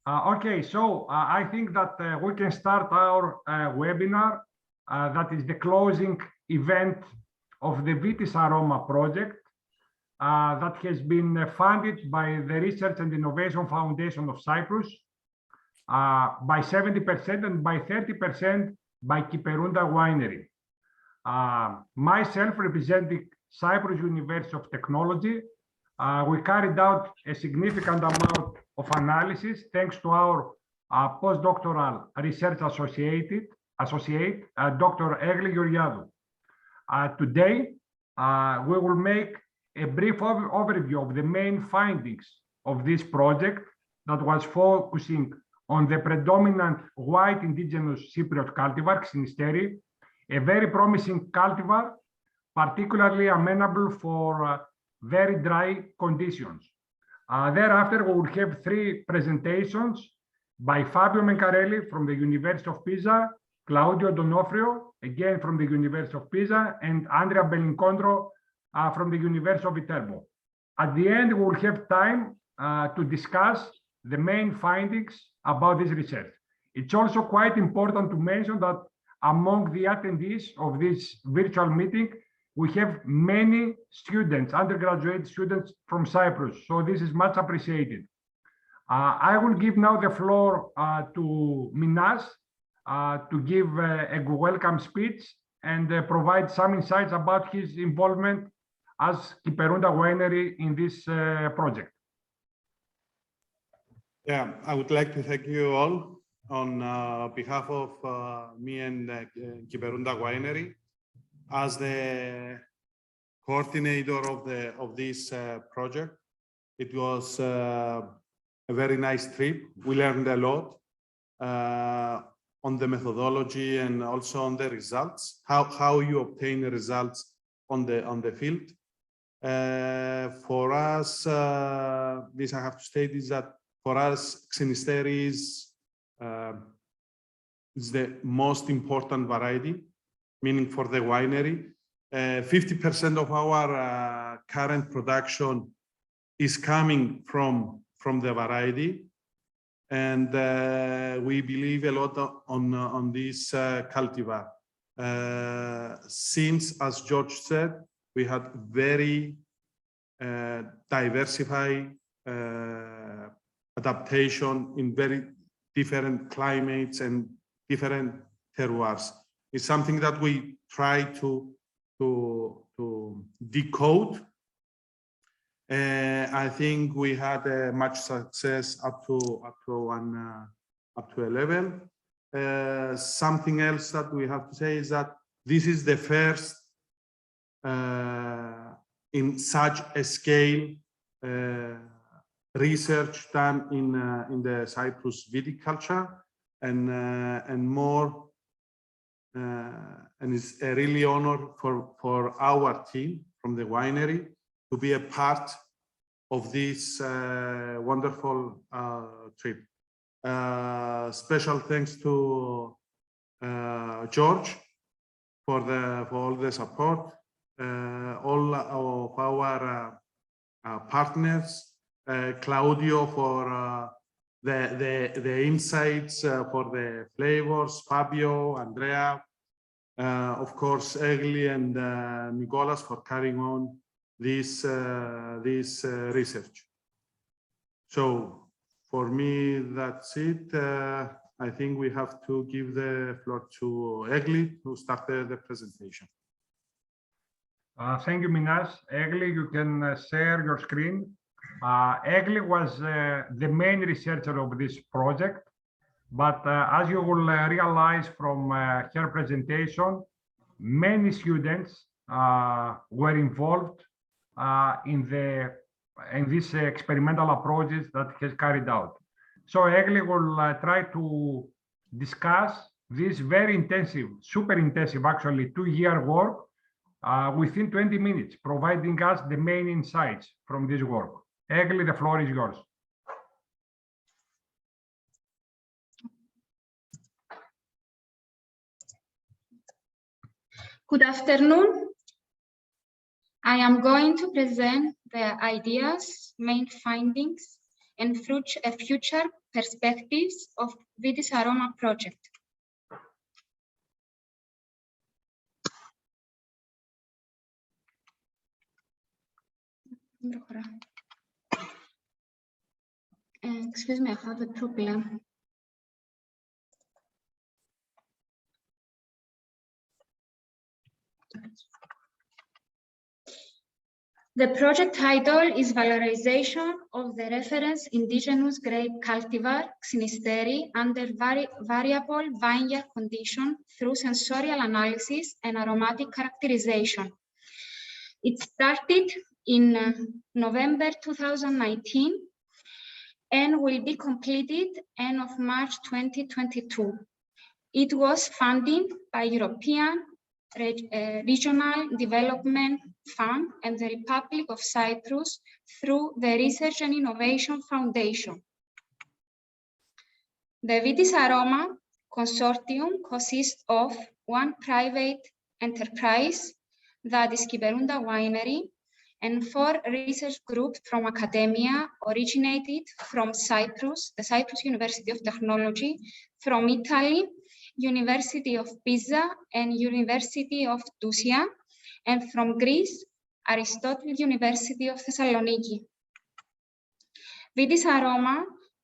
Okay, so I think that we can start our webinar. That is the closing event of the VitiSaroma project that has been funded by the Research and Innovation Foundation of Cyprus by 70% and by 30% by Kyperunda Winery. Myself representing Cyprus University of Technology, we carried out a significant amount of analysis thanks to our postdoctoral research associate, Dr. Egli Georgiadou. Today, we will make a brief overview of the main findings of this project that was focusing on the predominant white indigenous Cypriot cultivar, Xynisteri, a very promising cultivar, particularly amenable for very dry conditions. Thereafter, we will have three presentations by Fabio Mencarelli from the University of Pisa, Claudio Donofrio, again from the University of Pisa, and Andrea Bellincontro from the University of Viterbo. At the end, we will have time to discuss the main findings about this research. It's also quite important to mention that among the attendees of this virtual meeting, we have many students, undergraduate students from Cyprus. So this is much appreciated. I will give now the floor to Minas to give a welcome speech and provide some insights about his involvement as Kyperunda Winery in this project. Yeah, I would like to thank you all on behalf of me and Kyperunda Winery. As the coordinator of this project, it was a very nice trip. We learned a lot on the methodology and also on the results, how you obtain the results on the field. For us, this I have to state is that for us, Xynisteri is the most important variety, meaning for the winery. 50% of our current production is coming from the variety. And we believe a lot on this cultivar. Since, as George said, we had very diversified adaptation in very different climates and different terroirs. It's something that we try to decode. I think we had much success up to a level. Something else that we have to say is that this is the first in such a scale research done in the Cyprus viticulture, and more. And it's a really honor for our team from the winery to be a part of this wonderful trip. Special thanks to George for all the support, all of our partners, Claudio for the insights, for the flavors, Fabio, Andrea, of course, Egli and Nicolas for carrying on this research. So for me, that's it. I think we have to give the floor to Egli to start the presentation. Thank you, Minas. Egli, you can share your screen. Egli was the main researcher of this project, but as you will realize from her presentation, many students were involved in this experimental approaches that he has carried out. So Egli will try to discuss this very intensive, super intensive, actually 2-year work within 20 minutes, providing us the main insights from this work. Egli, the floor is yours. Good afternoon. I am going to present the ideas, main findings, and future perspectives of VitiSaroma Project. Excuse me, I have a problem. The project title is Valorization of the Reference Indigenous Grape Cultivar Xynisteri under Variable Vineyard Condition through Sensorial Analysis and Aromatic Characterization. It started in November 2019 and will be completed end of March 2022. It was funded by European Regional Development Fund and the Republic of Cyprus through the Research and Innovation Foundation. The VitiSaroma Consortium consists of one private enterprise, that is Kyberunda Winery, and 4 research groups from academia originated from Cyprus, the Cyprus University of Technology, from Italy, University of Pisa and University of Tusia, and from Greece, Aristotle University of Thessaloniki. VitiSaroma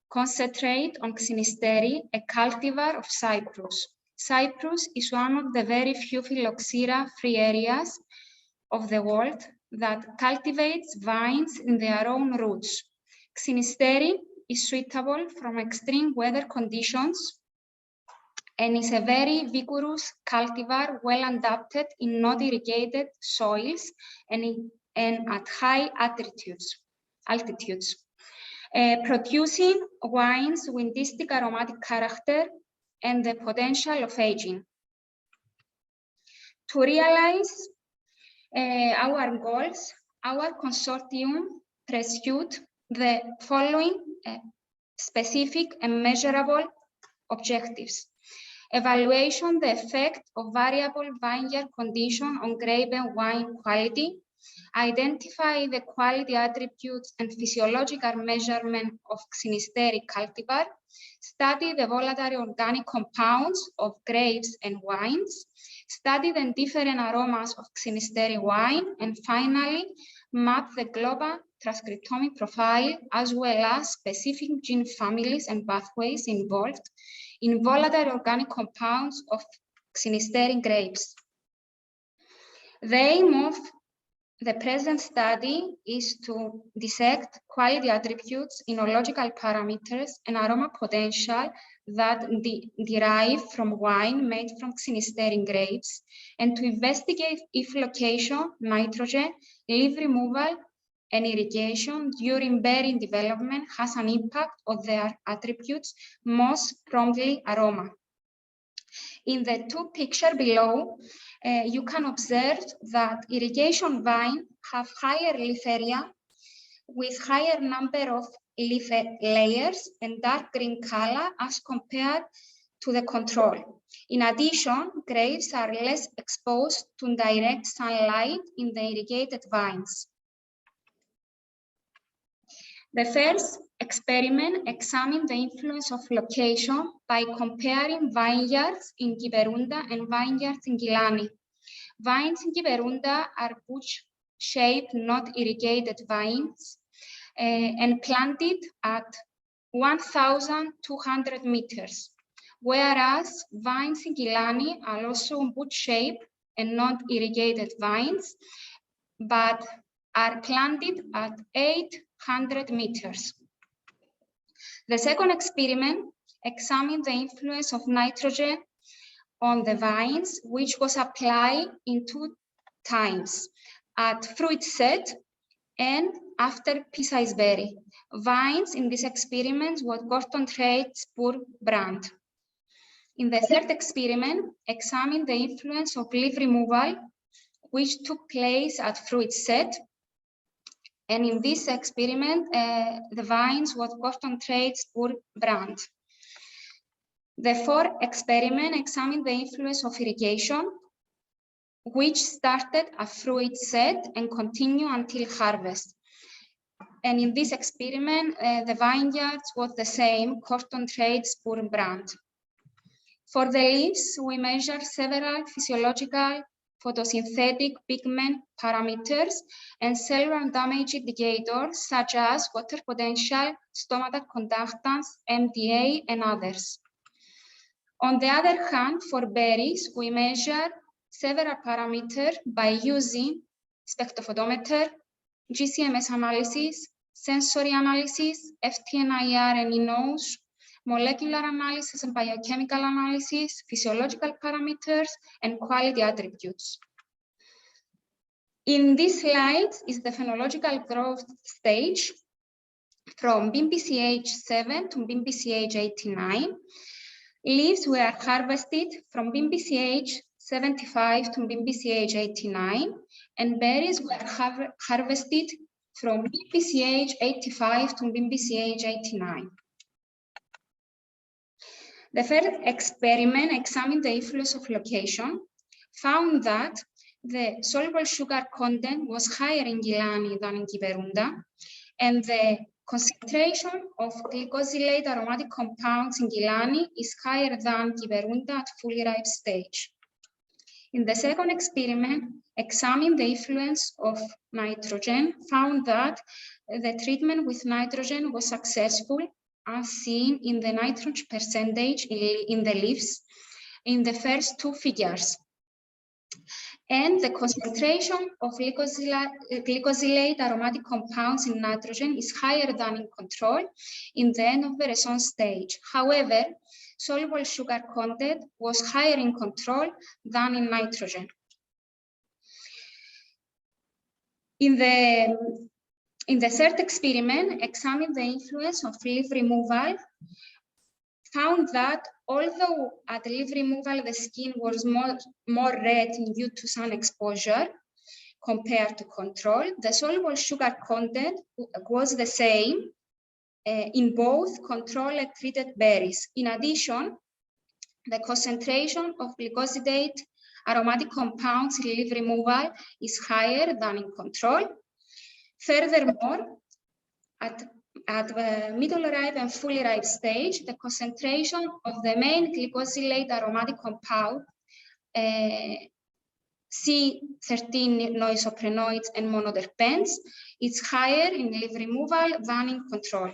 concentrate on Xynisteri, a cultivar of Cyprus. Cyprus is one of the very few phylloxera-free areas of the world that cultivates vines in their own roots. Xynisteri is suitable from extreme weather conditions and is a very vigorous cultivar, well adapted in not irrigated soils and at high altitudes, producing wines with distinct aromatic character and the potential of aging. To realize our goals, our consortium pursued the following specific and measurable objectives. Evaluation the effect of variable vineyard condition on grape and wine quality. Identify the quality attributes and physiological measurement of Xynisteri cultivar. Study the volatile organic compounds of grapes and wines. Study the different aromas of Xynisteri wine. And finally, map the global transcriptomic profile as well as specific gene families and pathways involved in volatile organic compounds of Xynisteri grapes. The aim of the present study is to dissect quality attributes, enological parameters, and aroma potential that derive from wine made from Xynisteri grapes, and to investigate if location, nitrogen, leaf removal, and irrigation during berry development has an impact on their attributes, most promptly aroma. In the 2 pictures below, you can observe that irrigation vines have higher leaf area with higher number of leaf layers and dark green color as compared to the control. In addition, grapes are less exposed to direct sunlight in the irrigated vines. The first experiment examined the influence of location by comparing vineyards in Kyberunda and vineyards in Gilani. Vines in Kyberunda are bush-shaped, not irrigated vines, and planted at 1,200 meters, whereas vines in Gilani are also bush-shaped and not irrigated vines, but are planted at 800 meters. The second experiment examined the influence of nitrogen on the vines, which was applied in 2 times, at fruit set and after pea-sized berry. Vines in this experiment were concentrated per brand. In the third experiment, examined the influence of leaf removal, which took place at fruit set. And in this experiment, the vines were concentrated per brand. The fourth experiment examined the influence of irrigation, which started at fruit set and continued until harvest. And in this experiment, the vineyards was the same Corton Trade Spur brand. For the leaves, we measured several physiological photosynthetic pigment parameters and cellular damage indicators such as water potential, stomatal conductance, MDA, and others. On the other hand, for berries, we measured several parameters by using spectrophotometer, GCMS analysis, sensory analysis, FTNIR and INOS, molecular analysis and biochemical analysis, physiological parameters, and quality attributes. In this slide is the phenological growth stage from BMPCH 7 to BMPCH 89. Leaves were harvested from BMPCH 75 to BMPCH 89, and berries were harvested from BMPCH 85 to BMPCH 89. The first experiment examined the influence of location, found that the soluble sugar content was higher in Gilani than in Kiberunda, and the concentration of glycosylate aromatic compounds in Gilani is higher than Kiberunda at fully ripe stage. In the second experiment, examining the influence of nitrogen, found that the treatment with nitrogen was successful, as seen in the nitrogen percentage in the leaves in the first two figures. And the concentration of glycosylate aromatic compounds in nitrogen is higher than in control in the end of the raison stage. However, soluble sugar content was higher in control than in nitrogen. In the third experiment, examined the influence of leaf removal, found that although at leaf removal the skin was more red due to sun exposure compared to control, the soluble sugar content was the same in both control and treated berries. In addition, the concentration of glycosylate aromatic compounds in leaf removal is higher than in control. Furthermore, at the middle ripe and fully ripe stage, the concentration of the main glycosylate aromatic compound, C13 noisoprenoids and monoterpenes, is higher in leaf removal than in control.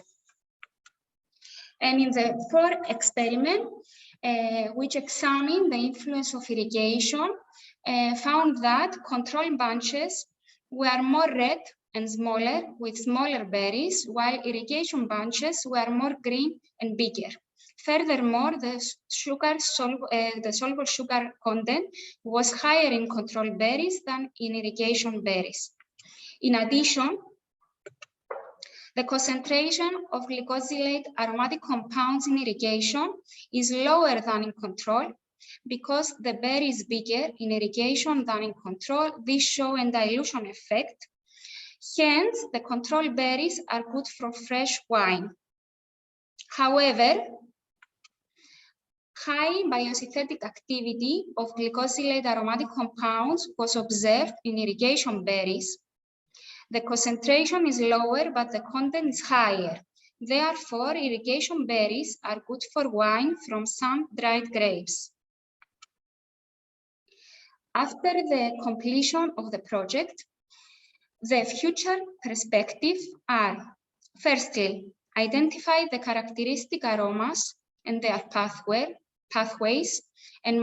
And in the fourth experiment, which examined the influence of irrigation, found that control bunches were more red and smaller with smaller berries, while irrigation bunches were more green and bigger. Furthermore, the soluble sugar content was higher in control berries than in irrigation berries. In addition, the concentration of glycosylate aromatic compounds in irrigation is lower than in control. Because the berry is bigger in irrigation than in control, this shows a dilution effect. Hence, the control berries are good for fresh wine. However, high biosynthetic activity of glycosylate aromatic compounds was observed in irrigation berries. The concentration is lower, but the content is higher. Therefore, irrigation berries are good for wine from sun-dried grapes. After the completion of the project, the future perspectives are, firstly, identify the characteristic aromas and their pathways, and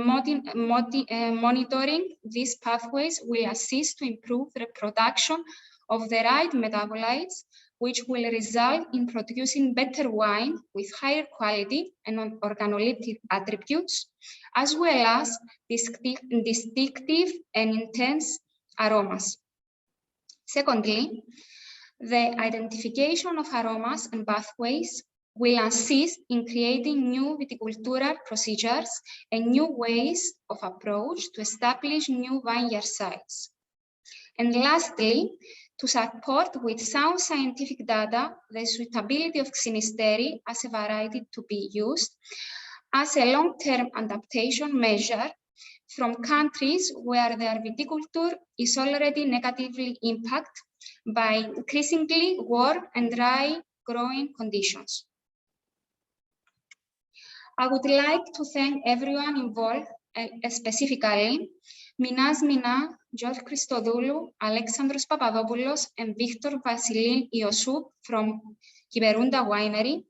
monitoring these pathways will assist to improve the production of the right metabolites, which will result in producing better wine with higher quality and organoleptic attributes, as well as distinctive and intense aromas. Secondly, the identification of aromas and pathways will assist in creating new viticultural procedures and new ways of approach to establish new vineyard sites. And lastly, to support with sound scientific data the suitability of Xynisteri as a variety to be used as a long-term adaptation measure from countries where their viticulture is already negatively impacted by increasingly warm and dry growing conditions. I would like to thank everyone involved, specifically Minas Mina, George Christodoulou, Alexandros Papadopoulos, and Victor Vasilin Iosou from Kiberunda Winery,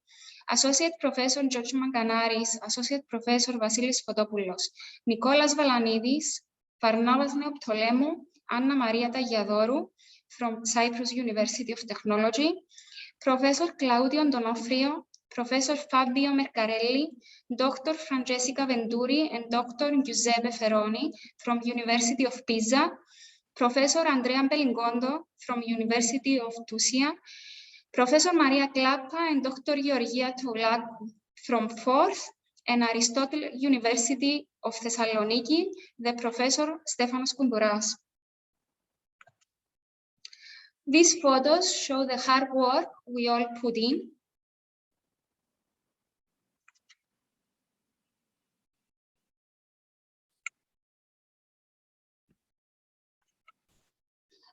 Associate Professor George Manganaris, Associate Professor Vasilis Fotopoulos, Nicolas Valanidis, Varnavas Neoptolemou, Anna Maria Tagiadoru from Cyprus University of Technology, Professor Claudio Donofrio, Professor Fabio Mercarelli, Dr. Francesca Venturi, and Dr. Giuseppe Ferroni from University of Pisa, Professor Andrea Bellingondo from University of Tusia, Professor Maria Klappa and Dr. Georgia Toulakou from Forth, and Aristotle University of Thessaloniki, the Professor Stefanos Koundouras. These photos show the hard work we all put in.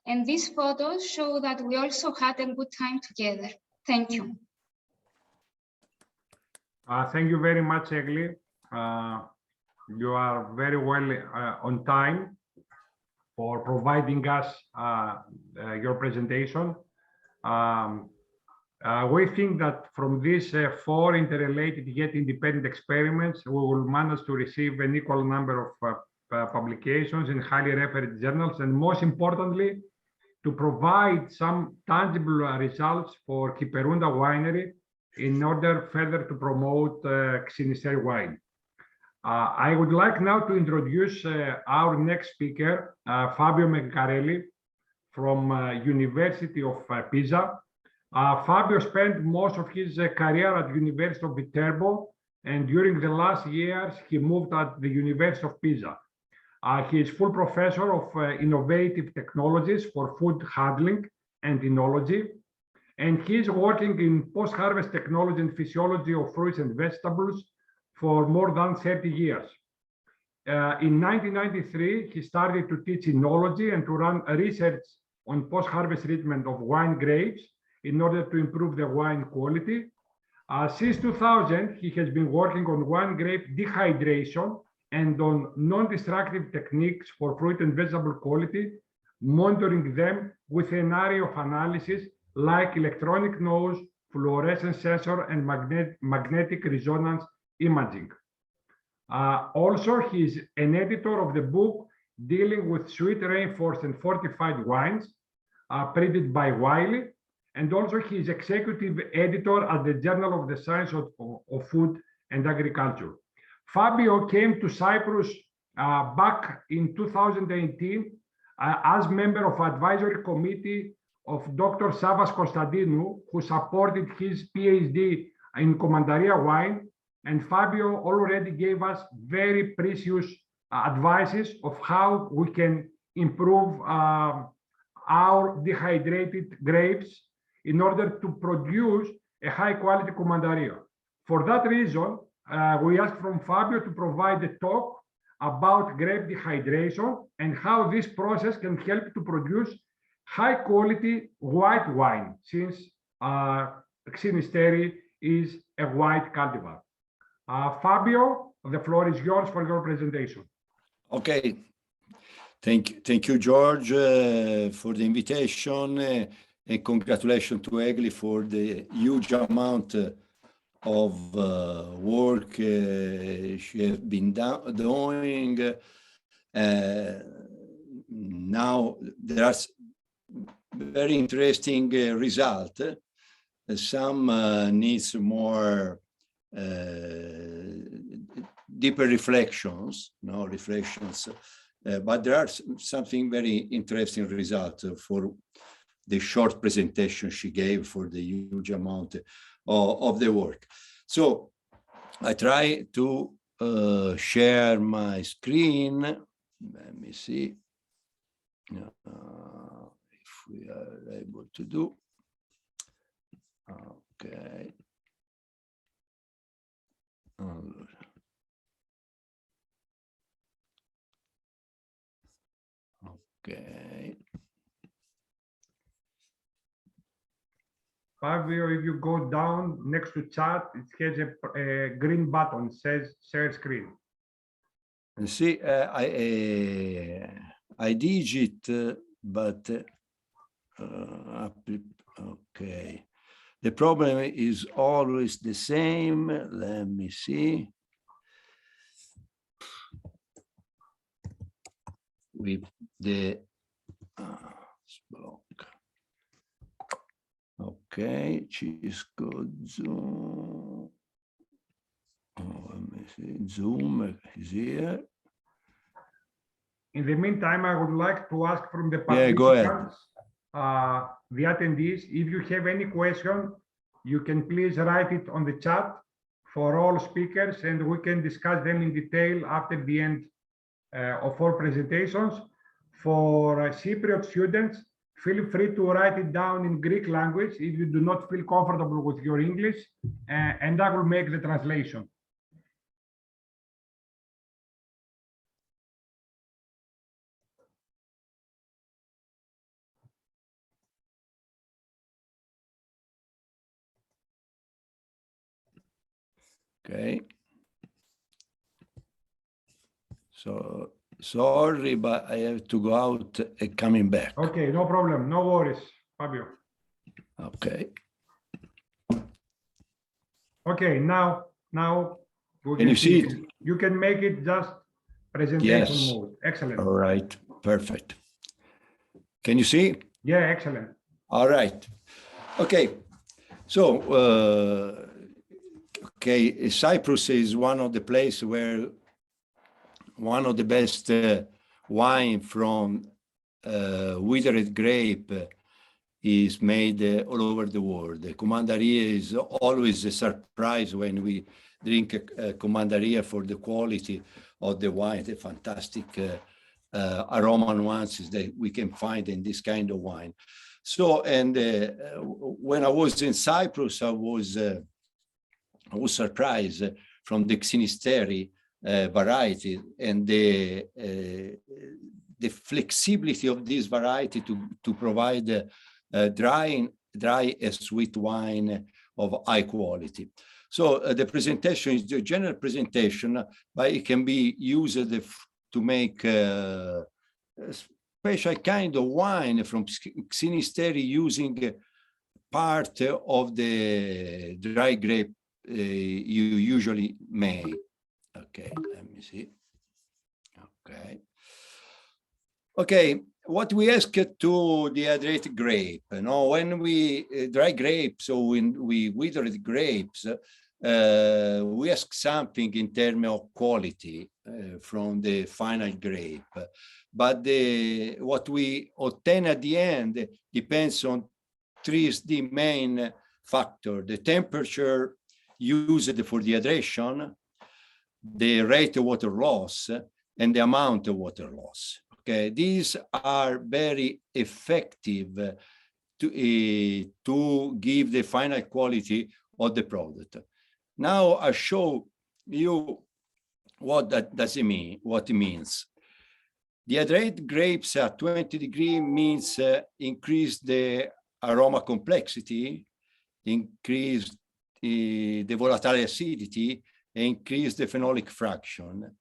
And these photos show that we also had a good time together. Thank you. Thank you very much, Egli. You are very well on time for providing us your presentation. We think that from these 4 interrelated yet independent experiments, we will manage to receive an equal number of publications in highly referred journals, and most importantly, to provide some tangible results for Kiberunda Winery in order further to promote Xynisteri wine. I would like now to introduce our next speaker, Fabio Mercarelli from University of Pisa. Fabio spent most of his career at University of Viterbo, and during the last years, he moved at the University of Pisa. He is full professor of innovative technologies for food handling and enology, and he is working in post-harvest technology and physiology of fruits and vegetables for more than 30 years. In 1993, he started to teach enology and to run research on post-harvest treatment of wine grapes in order to improve the wine quality. Since 2000, he has been working on wine grape dehydration and on non-destructive techniques for fruit and vegetable quality, monitoring them with an array of analysis like electronic nose, fluorescence sensor, and magnetic resonance imaging. Also, he is an editor of the book dealing with sweet, reinforced, and fortified wines, printed by Wiley, and also he is executive editor at the Journal of the Science of Food and Agriculture. Fabio came to Cyprus back in 2018 as member of advisory committee of Dr. Savas Konstantinou, who supported his PhD in Commandaria wine. And Fabio already gave us very precious advices of how we can improve our dehydrated grapes in order to produce a high quality Commandaria. For that reason, we asked from Fabio to provide a talk about grape dehydration and how this process can help to produce high quality white wine, since Xynisteri is a white cultivar. Fabio, the floor is yours for your presentation. Okay. Thank you, George, for the invitation, and congratulations to Egli for the huge amount of work she has been doing. Now there are very interesting results. Some needs more deeper reflections, but there are something very interesting results for the short presentation she gave for the huge amount of the work. So I try to share my screen. Let me see if we are able to do. Okay. Okay. Fabio, if you go down next to chat, it has a green button, says share screen. And see, I digit, but okay. The problem is always the same. Let me see. With the block. Okay, Cisco Zoom. Oh, let me see. Zoom is here. In the meantime, I would like to ask from the Yeah, go ahead. participants, the attendees, if you have any question, you can please write it on the chat for all speakers, and we can discuss them in detail after the end of all presentations. For Cypriot students, feel free to write it down in Greek language if you do not feel comfortable with your English, and I will make the translation. Okay. So sorry, but I have to go out and coming back. Okay, no problem, no worries, Fabio. Okay. Okay, now we Can you see it? You can make it just presentation Yes. mode. Excellent. All right. Perfect. Can you see? Yeah, excellent. All right. Okay. So, okay, Cyprus is one of the places where one of the best wine from withered grape is made all over the world. The Commandaria is always a surprise when we drink Commandaria for the quality of the wine, the fantastic aroma nuances that we can find in this kind of wine. So, and when I was in Cyprus, I was surprised from the Xinisteri variety and the flexibility of this variety to provide dry and sweet wine of high quality. So the presentation is the general presentation, but it can be used to make a special kind of wine from Xinisteri using part of the dry grape you usually make. Okay, let me see. Okay, what we ask to dehydrated grape, when we dry grapes or when we withered grapes, we ask something in terms of quality from the final grape. But what we obtain at the end depends on the main factors: the temperature used for dehydration, the rate of water loss, and the amount of water loss. Okay, these are very effective to give the final quality of the product. Now I show you what that does it mean, what it means. Dehydrated grapes at 20 degrees means increase the aroma complexity, increase the volatile acidity, increase the phenolic fraction.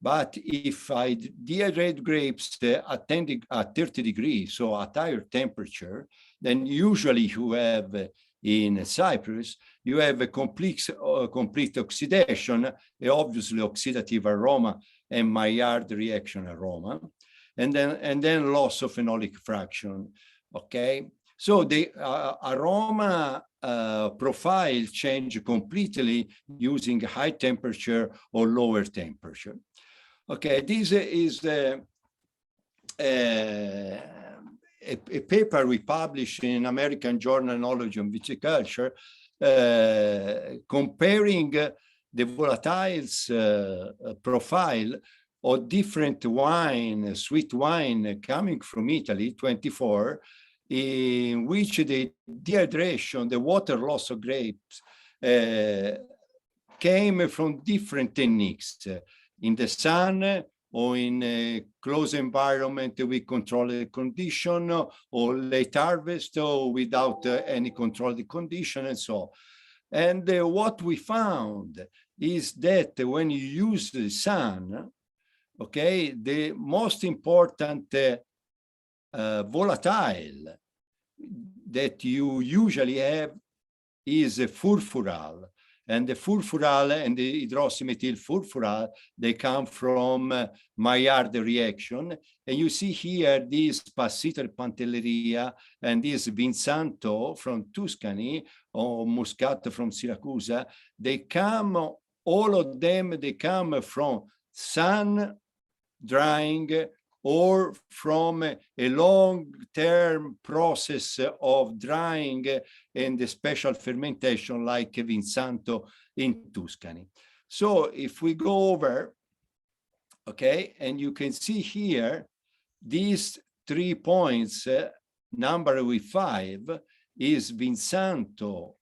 But if I dehydrate grapes at 30 degrees, so at higher temperature, then usually you have in Cyprus, you have a complete oxidation, obviously oxidative aroma and Maillard reaction aroma, and then loss of phenolic fraction. Okay, so the aroma profile change completely using high temperature or lower temperature. Okay, this is a paper we published in American Journal of Knowledge on Viticulture, comparing the volatiles profile of different wine, sweet wine coming from Italy, 24, in which the dehydration, the water loss of grapes came from different techniques. In the sun, or in a closed environment with controlled condition, or late harvest, or without any controlled condition, and so on. And what we found is that when you use the sun, okay, the most important volatile that you usually have is a furfural. And the furfural and the hydroxymethyl furfural, they come from Maillard reaction. And you see here this Passiter Pantelleria and this Vinsanto from Tuscany, or Muscat from Syracuse. They come, all of them, they come from sun drying or from a long-term process of drying and the special fermentation like Vinsanto in Tuscany. So if we go over, okay, and you can see here, these 3 points, number with 5, is Vinsanto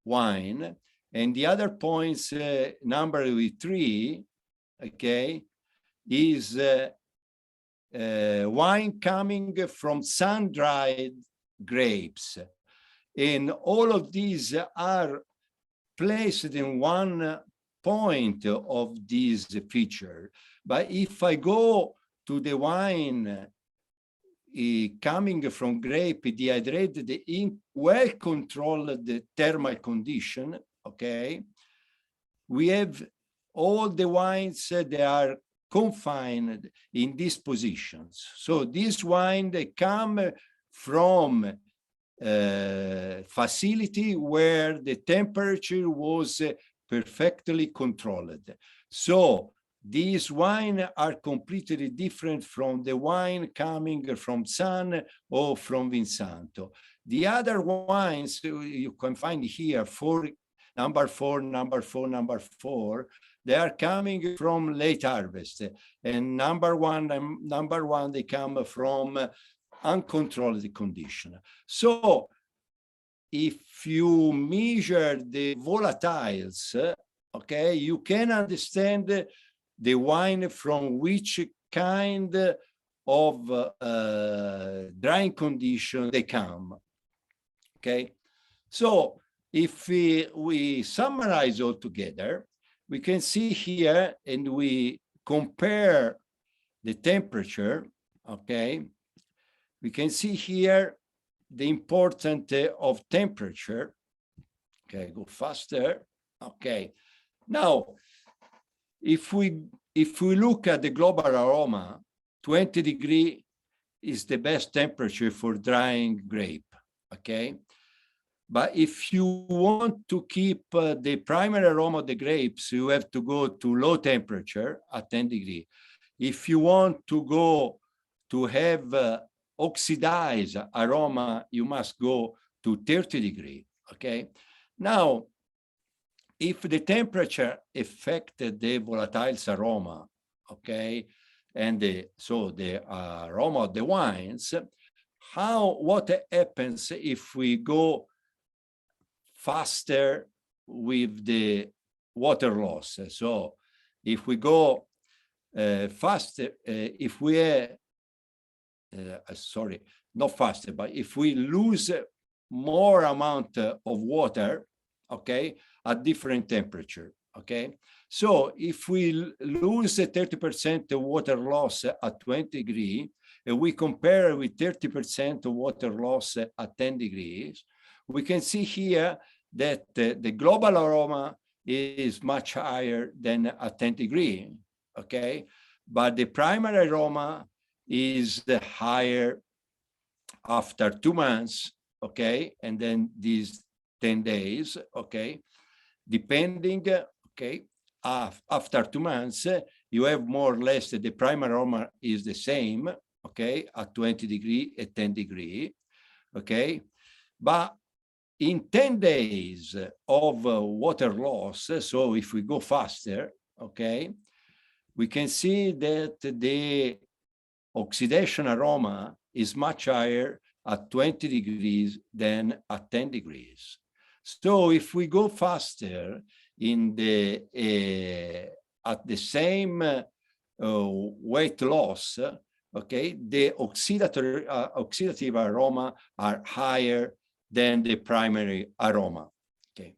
wine, and the other points, number with 3, okay, is wine coming from sun-dried grapes. And all of these are placed in one point of this feature. But if I go to the wine coming from grape dehydrated in well-controlled thermal condition, okay, we have all the wines that are confined in these positions. So this wine, they come from facility where the temperature was perfectly controlled. So these wines are completely different from the wine coming from Sun or from Vinsanto. The other wines you can find here, number four, they are coming from late harvest. And number one, they come from uncontrolled condition. So if you measure the volatiles, okay, you can understand the wine from which kind of drying condition they come, okay? So if we summarize all together, we can see here, and we compare the temperature, okay? We can see here the importance of temperature. Okay, go faster. Okay. Now, if we look at the global aroma, 20 degrees is the best temperature for drying grape, okay? But if you want to keep the primary aroma of the grapes, you have to go to low temperature at 10 degrees. If you want to go to have oxidized aroma, you must go to 30 degrees, okay? Now, if the temperature affected the volatile aroma, okay, and so the aroma of the wines, what happens if we go faster with the water loss? So if we go faster, if we sorry, not faster, but if we lose more amount of water, okay, at different temperature, okay? So if we lose 30% of water loss at 20 degrees, and we compare with 30% of water loss at 10 degrees, we can see here that the global aroma is much higher than at 10 degrees, okay? But the primary aroma is higher after 2 months, okay? And then these 10 days, okay? Depending, okay, after 2 months, you have more or less the primary aroma is the same, okay, at 20 degrees and 10 degrees, okay? But in 10 days of water loss, so if we go faster, okay, we can see that the oxidation aroma is much higher at 20 degrees than at 10 degrees. So if we go faster in the at the same weight loss, okay, the oxidative aroma are higher than the primary aroma. Okay.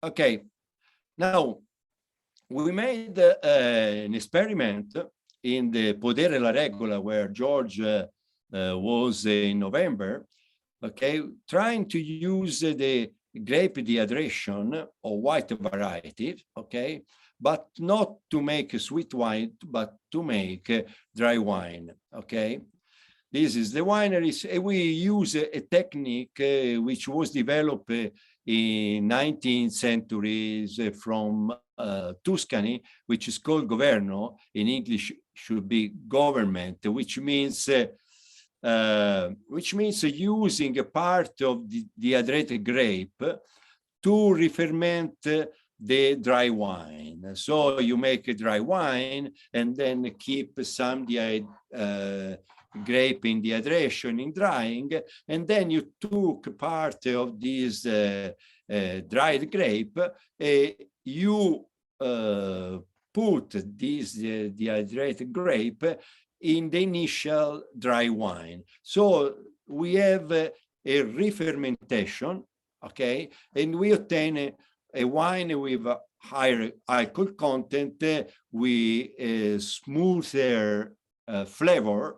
Okay. Now, we made an experiment in the Podere la Regola, where George was in November, okay, trying to use the grape dehydration or white variety, okay, but not to make sweet wine, but to make dry wine, okay. This is the wineries. We use a technique which was developed in 19th centuries from Tuscany, which is called governo. In English, should be government, which means using a part of the dehydrated grape to re-ferment the dry wine. So you make a dry wine and then keep some grape in dehydration, in drying, and then you took part of this dried grape, you put this dehydrated grape in the initial dry wine. So we have a re-fermentation, okay, and we obtain a wine with a higher alcohol content, with a smoother flavor,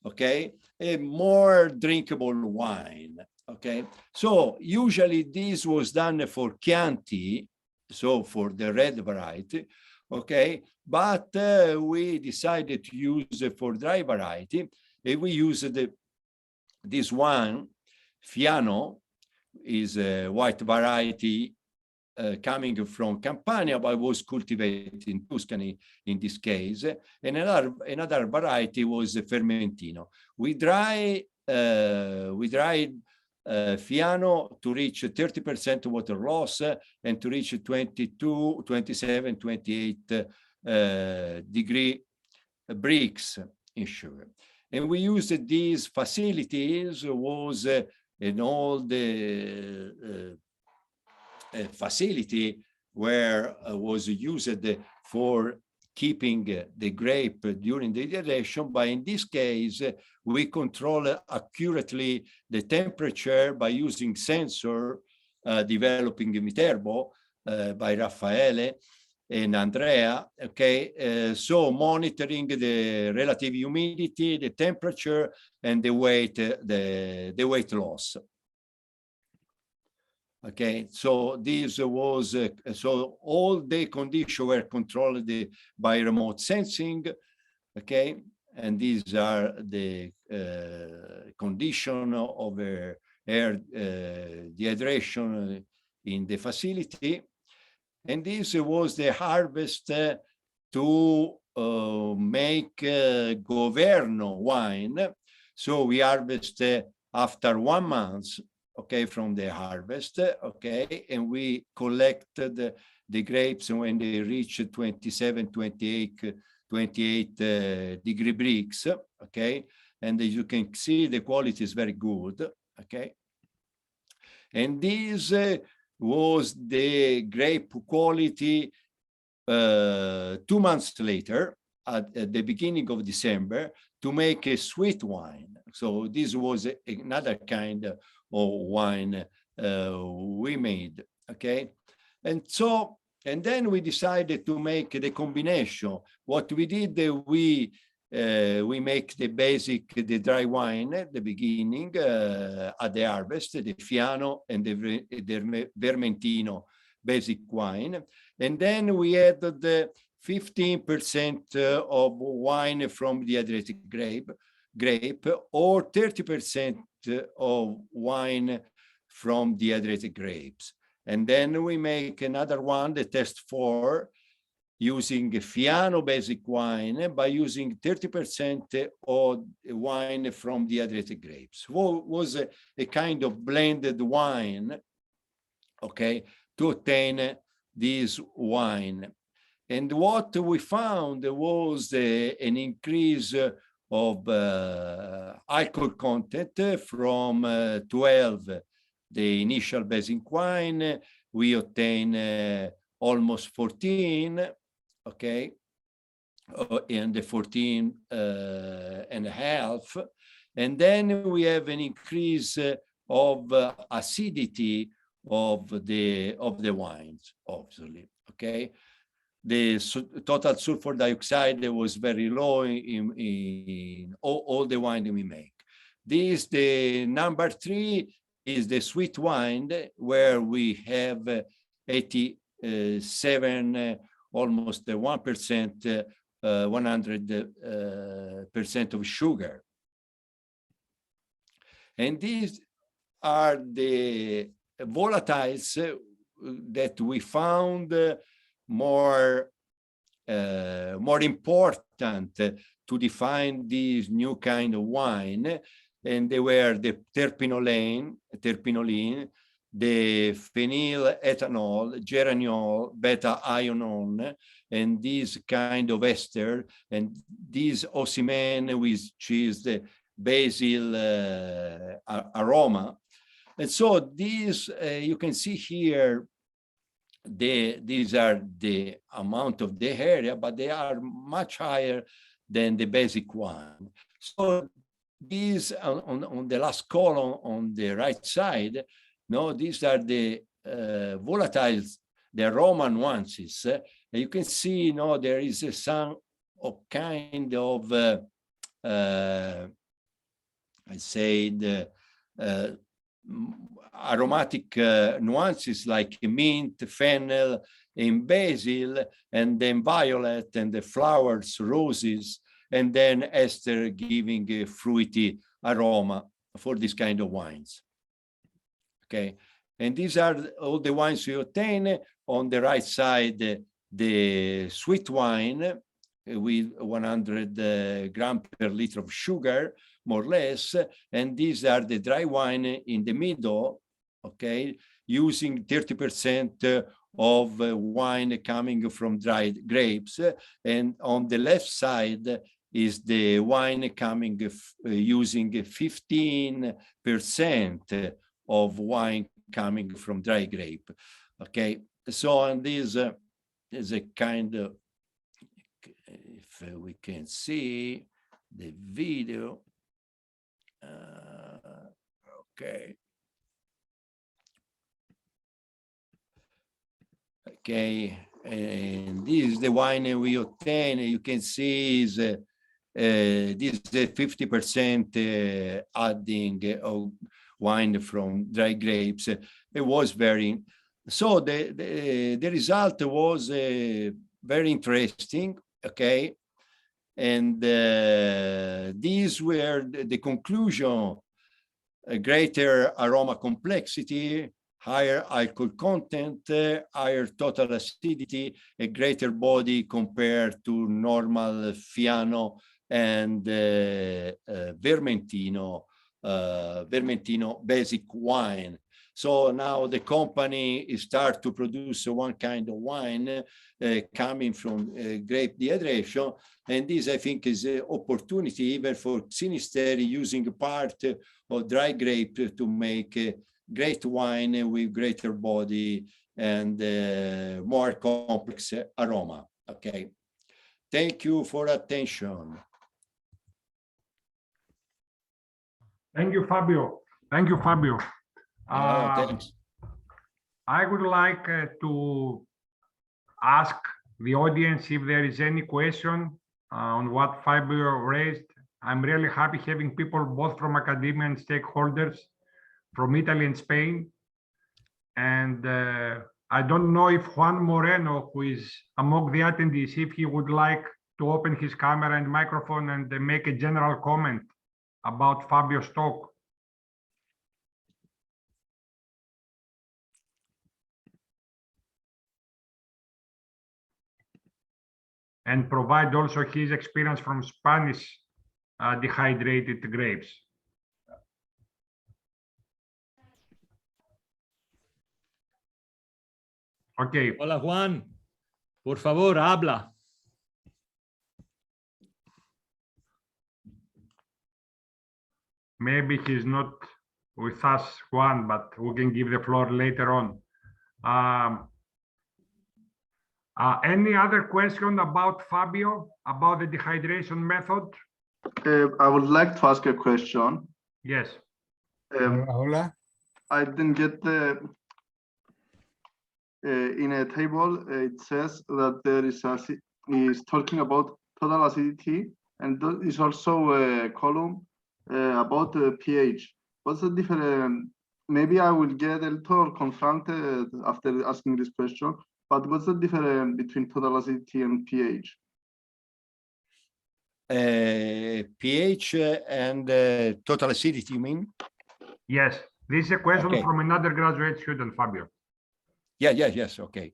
okay, a more drinkable wine, okay. So usually this was done for Chianti, so for the red variety, okay, but we decided to use it for dry variety, and we used this one, Fiano, is a white variety coming from Campania, but was cultivated in Tuscany in this case. And another variety was Fermentino. We dried Fiano to reach 30% water loss and to reach 22, 27, 28 degree brix in sugar. And we used these facilities was in all the facility where was used for keeping the grape during the dehydration, but in this case, we control accurately the temperature by using sensor developing in Viterbo by Raffaele and Andrea, okay? So monitoring the relative humidity, the temperature, and the weight loss. Okay, so this was, so all the conditions were controlled by remote sensing, okay? And these are the condition of air dehydration in the facility. And this was the harvest to make Governo wine. So we harvest after 1 month, okay, from the harvest, okay, and we collected the grapes when they reach 27, 28 degree brix, okay, and as you can see, the quality is very good, okay. And this was the grape quality 2 months later, at the beginning of December, to make a sweet wine. So this was another kind of wine we made, okay? And so, and then we decided to make the combination. What we did, we make the basic, the dry wine at the beginning, at the harvest, the Fiano and the Vermentino basic wine. And then we added the 15% of wine from dehydrated grape, or 30% of wine from dehydrated grapes. And then we make another one, the test 4, using Fiano basic wine by using 30% of wine from dehydrated grapes. Was a kind of blended wine, okay, to obtain this wine. And what we found was an increase of alcohol content from 12, the initial basic wine. We obtain almost 14, okay, and the 14 and a half. And then we have an increase of acidity of the wines, obviously, okay? The total sulfur dioxide was very low in all the wine we make. This, the number 3, is the sweet wine, where we have 87, almost 1%, 100% of sugar. And these are the volatiles that we found more important to define this new kind of wine. And they were the terpinolene, the phenyl ethanol, geraniol, beta-ionone, and this kind of ester, and this ocimene, which is the basil aroma. And so these, you can see here, these are the amount of the area, but they are much higher than the basic one. So these, on the last column on the right side, these are the volatiles, the aroma nuances. You can see, there is some kind of, I say, the aromatic nuances like mint, fennel, and basil, and then violet, and the flowers, roses, and then ester giving a fruity aroma for this kind of wines. Okay, and these are all the wines we obtain. On the right side, the sweet wine with 100 grams per liter of sugar, more or less, and these are the dry wine in the middle, okay, using 30% of wine coming from dried grapes, and on the left side is the wine coming using 15% of wine coming from dry grape. Okay, so on this is a kind of, if we can see the video. Okay. Okay, and this is the wine we obtain. You can see is this is the 50% adding of wine from dry grapes. It was very, so the result was very interesting. Okay, and these were the conclusion: a greater aroma complexity, higher alcohol content, higher total acidity, a greater body compared to normal Fiano and Vermentino basic wine. So now the company start to produce one kind of wine coming from grape dehydration. And this, I think, is an opportunity even for Sinisteri, using part of dry grape to make great wine with greater body and more complex aroma. Okay. Thank you for attention. Thank you, Fabio. Thank you, Fabio. Thanks. I would like to ask the audience if there is any question on what Fabio raised. I'm really happy having people both from academia and stakeholders from Italy and Spain. And I don't know if Juan Moreno, who is among the attendees, if he would like to open his camera and microphone and make a general comment about Fabio's talk. And provide also his experience from Spanish dehydrated grapes. Okay. Hola, Juan. Por favor, habla. Maybe he's not with us, Juan, but we can give the floor later on. Any other question about Fabio, about the dehydration method? I would like to ask a question. Yes. Hola. I didn't get the. In a table, it says that there is talking about total acidity, and there is also a column about the pH. What's the difference? Maybe I will get a little confronted after asking this question, but what's the difference between total acidity and pH? pH and total acidity, you mean? Yes. This is a question Okay. from an undergraduate student, Fabio. Yes. Okay.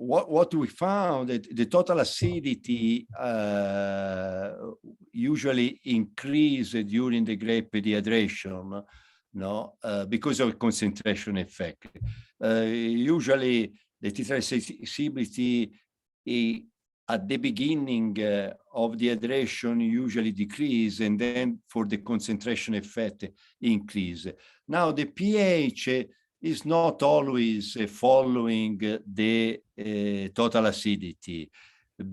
What we found that the total acidity usually increase during the grape dehydration, because of concentration effect. Usually the tetraacidity at the beginning of dehydration usually decrease, and then for the concentration effect increase. Now the pH is not always following the total acidity,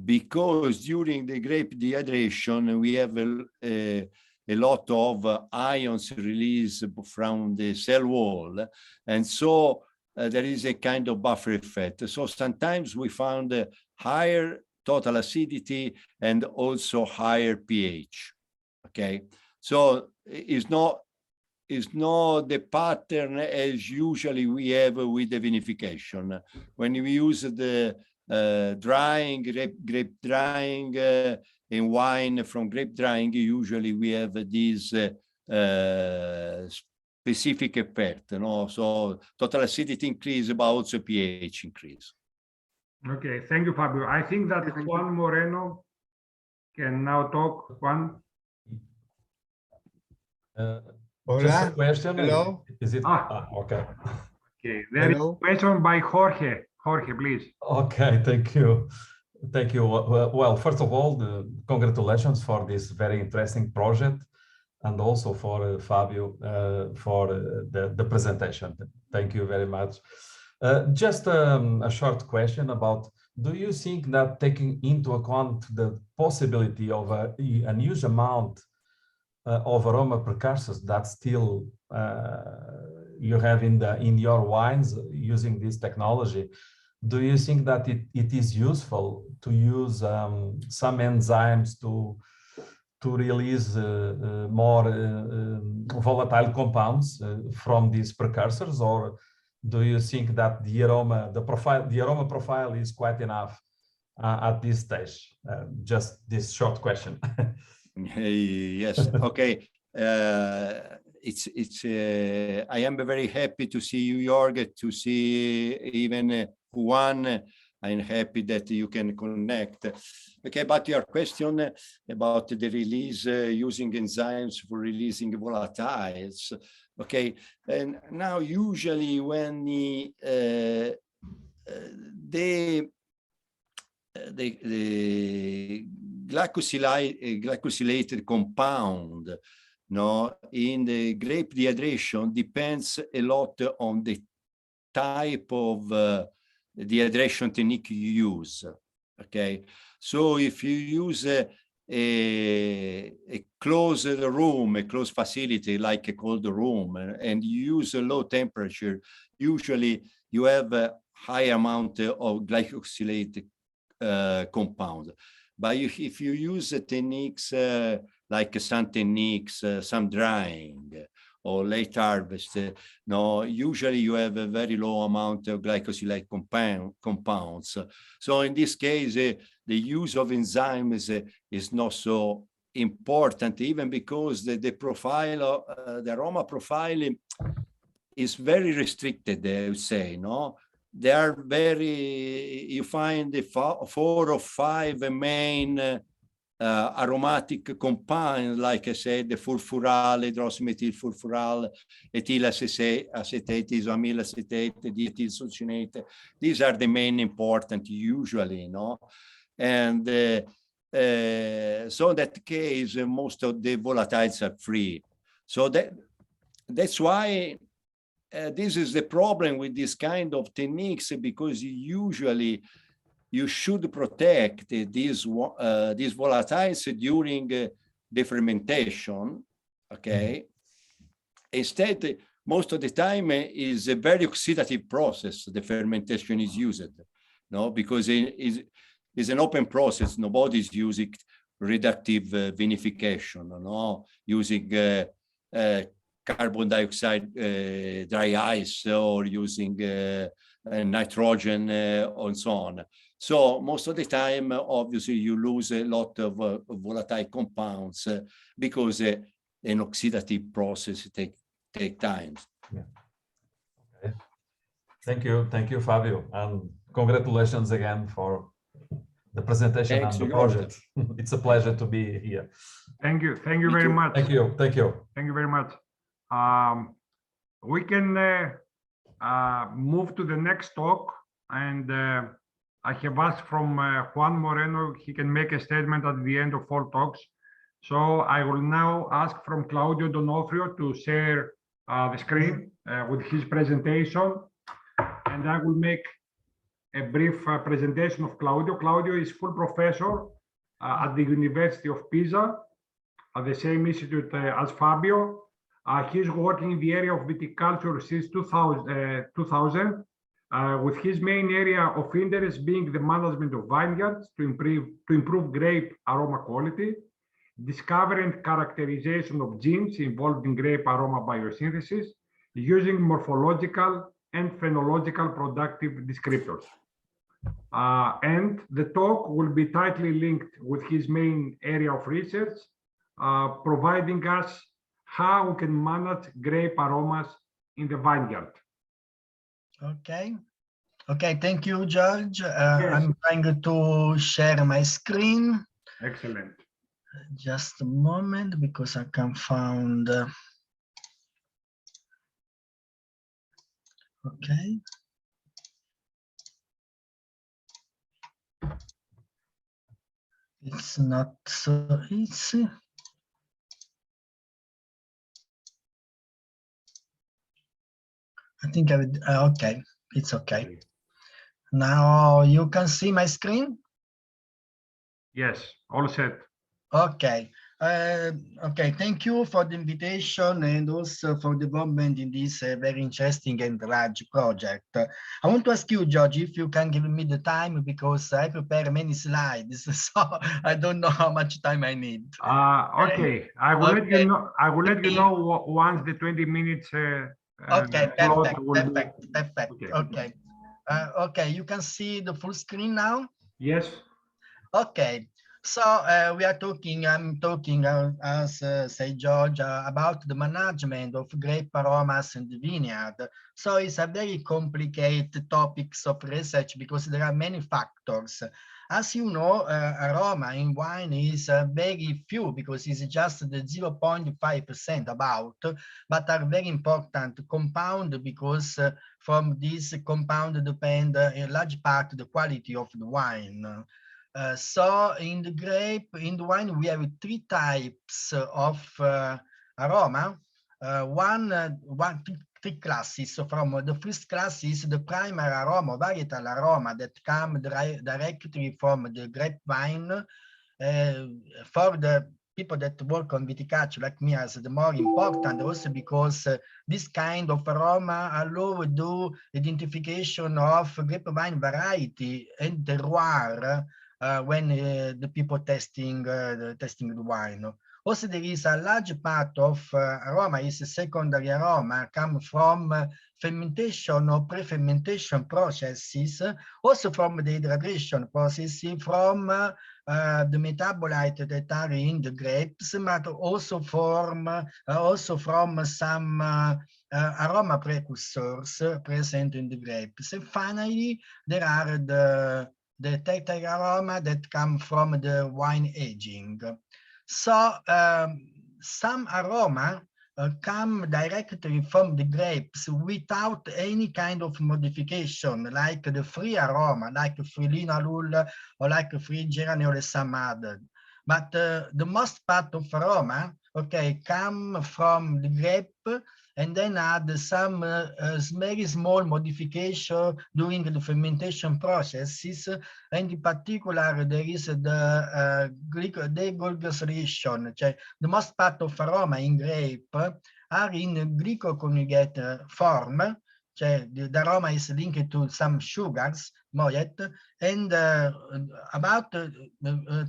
because during the grape dehydration we have a lot of ions released from the cell wall, and so there is a kind of buffer effect. So sometimes we found higher total acidity and also higher pH. Okay, so it's not the pattern as usually we have with the vinification. When we use the drying, grape drying and wine from grape drying, usually we have this specific effect. So total acidity increase, but also pH increase. Okay, thank you, Fabio. I think that Juan Moreno can now talk. Juan. Hola. Just a question. Hello. Is it? Okay. Okay, there is a question by Jorge. Jorge, please. Okay, thank you. Thank you. Well, first of all, congratulations for this very interesting project, and also for Fabio for the presentation. Thank you very much. Just a short question about, do you think that taking into account the possibility of a huge amount of aroma precursors that still you have in your wines using this technology, do you think that it is useful to use some enzymes to release more volatile compounds from these precursors, or do you think that the aroma profile is quite enough at this stage? Just this short question. Yes. Okay. It's. I am very happy to see you, Jorg, to see even Juan. I'm happy that you can connect. Okay, about your question about the release using enzymes for releasing volatiles. Okay, and now usually when the glycosylated compound in the grape dehydration depends a lot on the type of dehydration technique you use. Okay, so if you use a closed room, a closed facility like a cold room, and you use a low temperature, usually you have a high amount of glycosylated compound. But if you use techniques like some techniques, some drying or late harvest, usually you have a very low amount of glycosylate compounds. So in this case, the use of enzymes is not so important, even because the profile, the aroma profile is very restricted, I would say, They are very, you find the 4 or 5 main aromatic compounds, like I said, the furfural, hydroxymethyl furfural, ethyl acetate, isoamyl acetate, diethyl succinate. These are the main important usually, And so in that case, most of the volatiles are free. So that's why this is the problem with this kind of techniques, because usually you should protect these volatiles during the fermentation, okay? Instead, most of the time is a very oxidative process. The fermentation is used, no, because it is an open process. Nobody's using reductive vinification, no, using carbon dioxide dry ice, or using nitrogen and so on. So most of the time, obviously, you lose a lot of volatile compounds because an oxidative process take time. Yeah. Okay. Thank you, Fabio, and congratulations again for the presentation. Thanks and the to you. project. It's a pleasure to be here. Thank you very much. Thank you very much. We can move to the next talk, and I have asked from Juan Moreno, he can make a statement at the end of all talks. So I will now ask from Claudio Donofrio to share the screen with his presentation, and I will make a brief presentation of Claudio. Claudio is full professor at the University of Pisa, at the same institute as Fabio. He's working in the area of viticulture since 2000, with his main area of interest being the management of vineyards to improve grape aroma quality, discovery and characterization of genes involved in grape aroma biosynthesis, using morphological and phenological productive descriptors. And the talk will be tightly linked with his main area of research, providing us how we can manage grape aromas in the vineyard. Okay. Okay, thank you, George. Yes. I'm trying to share my screen. Excellent. Just a moment, because I can find. Okay. It's not so easy. I think I would, okay, it's okay. Now you can see my screen? Yes, all set. Okay. Okay, thank you for the invitation and also for the involvement in this very interesting and large project. I want to ask you, George, if you can give me the time, because I prepare many slides, so I don't know how much time I need. Okay, I will let you know. I will let you know once the 20 minutes. Okay, perfect, perfect. Okay. Okay. Okay, you can see the full screen now? Yes. Okay. So we are talking, I'm talking, as say George, about the management of grape aromas in the vineyard. So it's a very complicated topics of research, because there are many factors. As you know, aroma in wine is very few, because it's just the 0.5% about, but are very important compound, because from this compound depend in large part the quality of the wine. So in the wine, we have three types of aroma. Three classes. So from the first class is the primary aroma, varietal aroma, that come directly from the grapevine. For the people that work on viticulture like me, as the more important, also because this kind of aroma allow to do identification of grapevine variety and terroir when the people testing the wine. Also, there is a large part of aroma is secondary aroma, come from fermentation or pre-fermentation processes, also from the hydration processes, from the metabolite that are in the grapes, but also from some aroma precursors present in the grapes. And finally, there are the tertiary aroma that come from the wine aging. So some aroma come directly from the grapes without any kind of modification, like the free aroma, like free linalool or like free geraniol or some other. But the most part of aroma okay, come from the grape and then add some very small modification during the fermentation processes. And in particular, there is the deglycosylation, the most part of aroma in grape are in glycoconjugate form. The aroma is linked to some sugars, moiet, and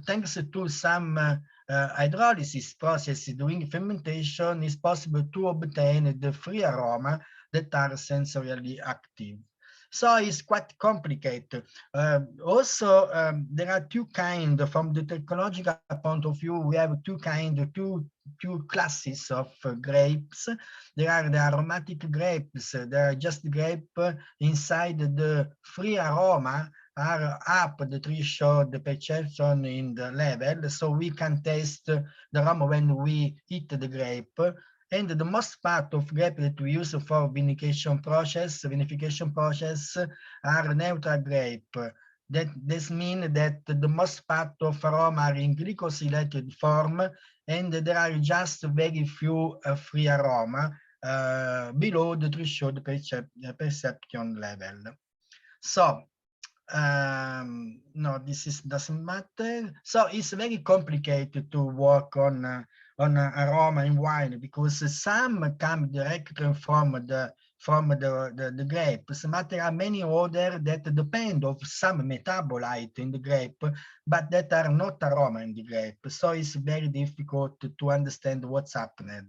thanks to some hydrolysis process during fermentation, is possible to obtain the free aroma that are sensorially active. So it's quite complicated. Also, there are two kinds, from the technological point of view, we have two classes of grapes. There are the aromatic grapes. There are just grape inside the free aroma are up the threshold, the perception in the level, so we can taste the aroma when we eat the grape. And the most part of grape that we use for vinification process are neutral grape. This means that the most part of aroma are in glycosylated form, and there are just very few free aroma below the threshold perception level. So, no, doesn't matter. So it's very complicated to work on aroma in wine, because some come directly from the grapes, but there are many others that depend of some metabolite in the grape, but that are not aroma in the grape. So it's very difficult to understand what's happening.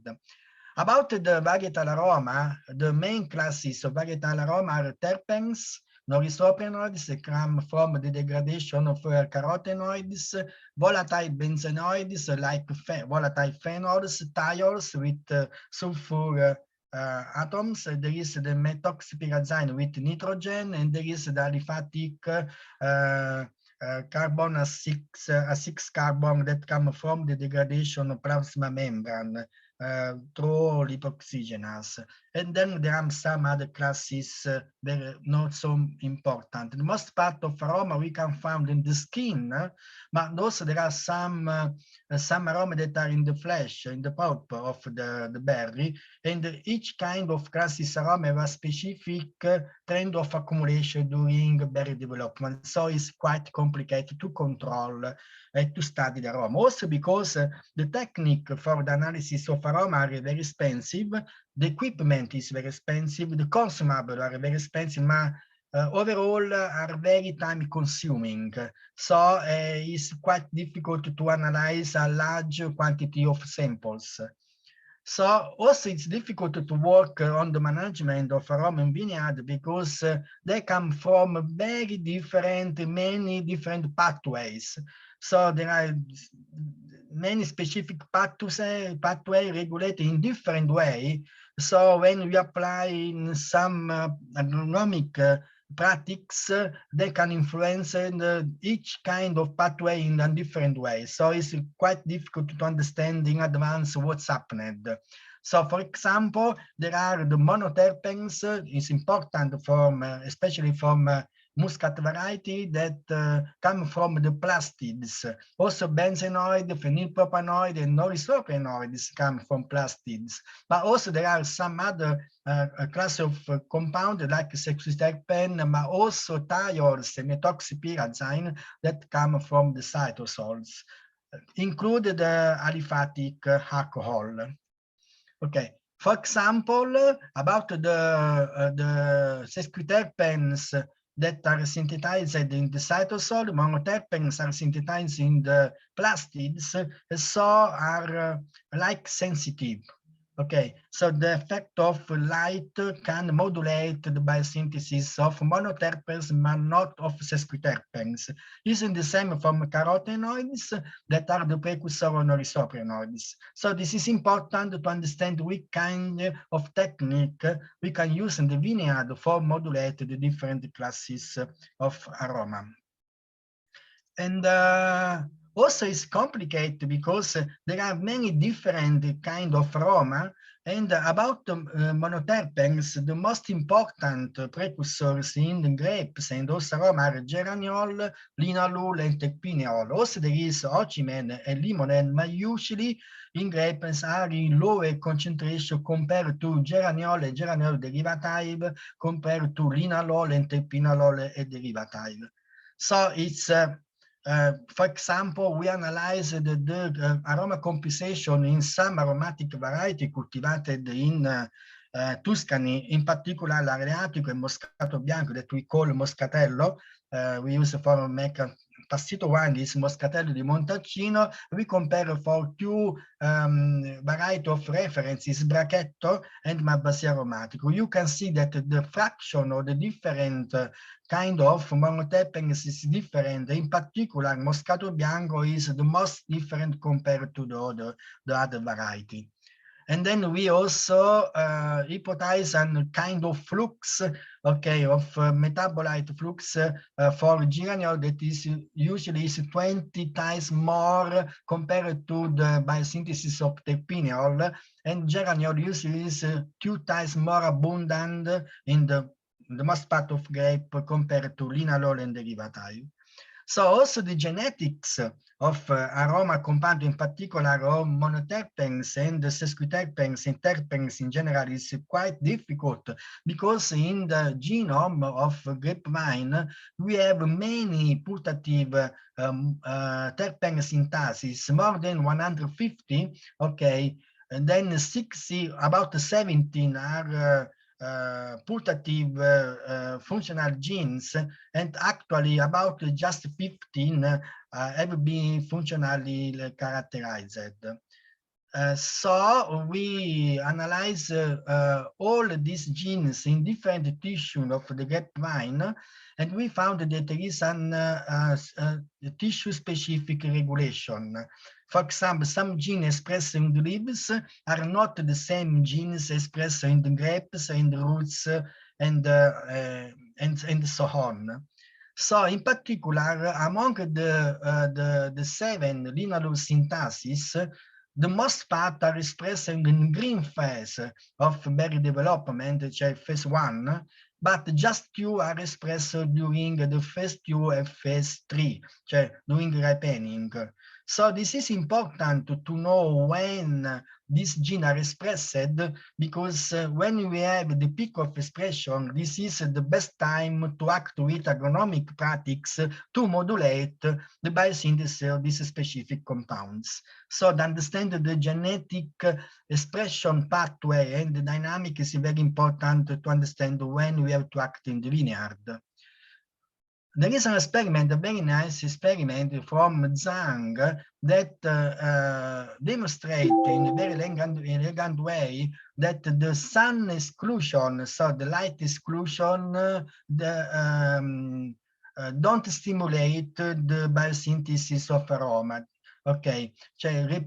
About the varietal aroma, the main classes of varietal aroma are terpenes, non-isoprenoids come from the degradation of carotenoids, volatile benzenoids like volatile phenols, thiols with sulfur atoms. There is the methoxypyrazine with nitrogen, and there is the aliphatic carbon A6 carbon that come from the degradation of plasma membrane through lipoxygenase. And then there are some other classes that are not so important. The most part of aroma we can find in the skin, but also there are some aroma that are in the flesh, in the pulp of the berry, and each kind of classes aroma have a specific trend of accumulation during berry development. So it's quite complicated to control to study the aroma. Also because the technique for the analysis of aroma are very expensive, the equipment is very expensive, the consumables are very expensive, but overall are very time consuming. So it's quite difficult to analyze a large quantity of samples. So also it's difficult to work on the management of aroma in vineyard, because they come from very many different pathways. So there are many specific pathway regulated in different way. So when we apply in some agronomic practice, they can influence each kind of pathway in a different way. So it's quite difficult to understand in advance what's happening. So for example, there are the monoterpenes. It's important especially from muscat variety that come from the plastids. Also benzenoid, phenylpropanoid, and non-isoprenoids come from plastids. But also there are some other class of compound like sexuterpene, but also thiols and methoxypyrazine that come from the cytosols, included aliphatic alcohol. Okay. For example, about the sesquiterpenes that are synthesized in the cytosol, monoterpenes are synthesized in the plastids, so are like sensitive. Okay, so the effect of light can modulate the biosynthesis of monoterpenes, but not of sesquiterpenes. Using the same from carotenoids that are the precursor of non-isoprenoids. So this is important to understand which kind of technique we can use in the vineyard for modulate the different classes of aroma. And also it's complicated because there are many different kind of aroma And about monoterpenes, the most important precursors in the grapes and also aroma are geraniol, linalool, and terpineol. Also, there is ocimene and limonene, but usually in grapes are in lower concentration compared to geraniol and geraniol derivative, compared to linalool and terpineol and derivative. So it's for example, we analyzed the aroma composition in some aromatic variety cultivated in Tuscany, in particular l'Adriatico and Moscato Bianco that we call Moscatello. We use for make Passito wine is Moscatello di Montalcino. We compare for two variety of references, Brachetto and Malvasia Aromatico. You can see that the fraction or the different kind of monoterpenes is different. In particular, Moscato Bianco is the most different compared to the other variety. And then we also hypothesize a kind of flux, okay, of metabolite flux for geraniol that is usually 20 times more compared to the biosynthesis of terpineol, and geraniol usually is 2 times more abundant in the most part of grape compared to linalool and derivative. So also the genetics of aroma compound, in particular of monoterpenes and sesquiterpenes and terpenes in general, is quite difficult because in the genome of grapevine we have many putative terpene synthases, more than 150, okay, and then 60, about 17 are putative functional genes, and actually about just 15 have been functionally characterized. So we analyze all these genes in different tissues of the grapevine, and we found that there is a tissue-specific regulation. For example, some genes expressed in the leaves are not the same genes expressed in the grapes, in the roots, and so on. So, in particular, among the 7 linalool synthases, the most part are expressed in the green phase of berry development, phase 1, but just 2 are expressed during the phase 2 and phase 3, during ripening. So this is important to know when these genes are expressed, because when we have the peak of expression, this is the best time to act with agronomic practices to modulate the biosynthesis of these specific compounds. So to understand the genetic expression pathway and the dynamic is very important to understand when we have to act in the vineyard. There is an experiment, a very nice experiment from Zhang that demonstrates in a very elegant way that the sun exclusion, so the light exclusion, don't stimulate the biosynthesis of aroma. Okay, reduce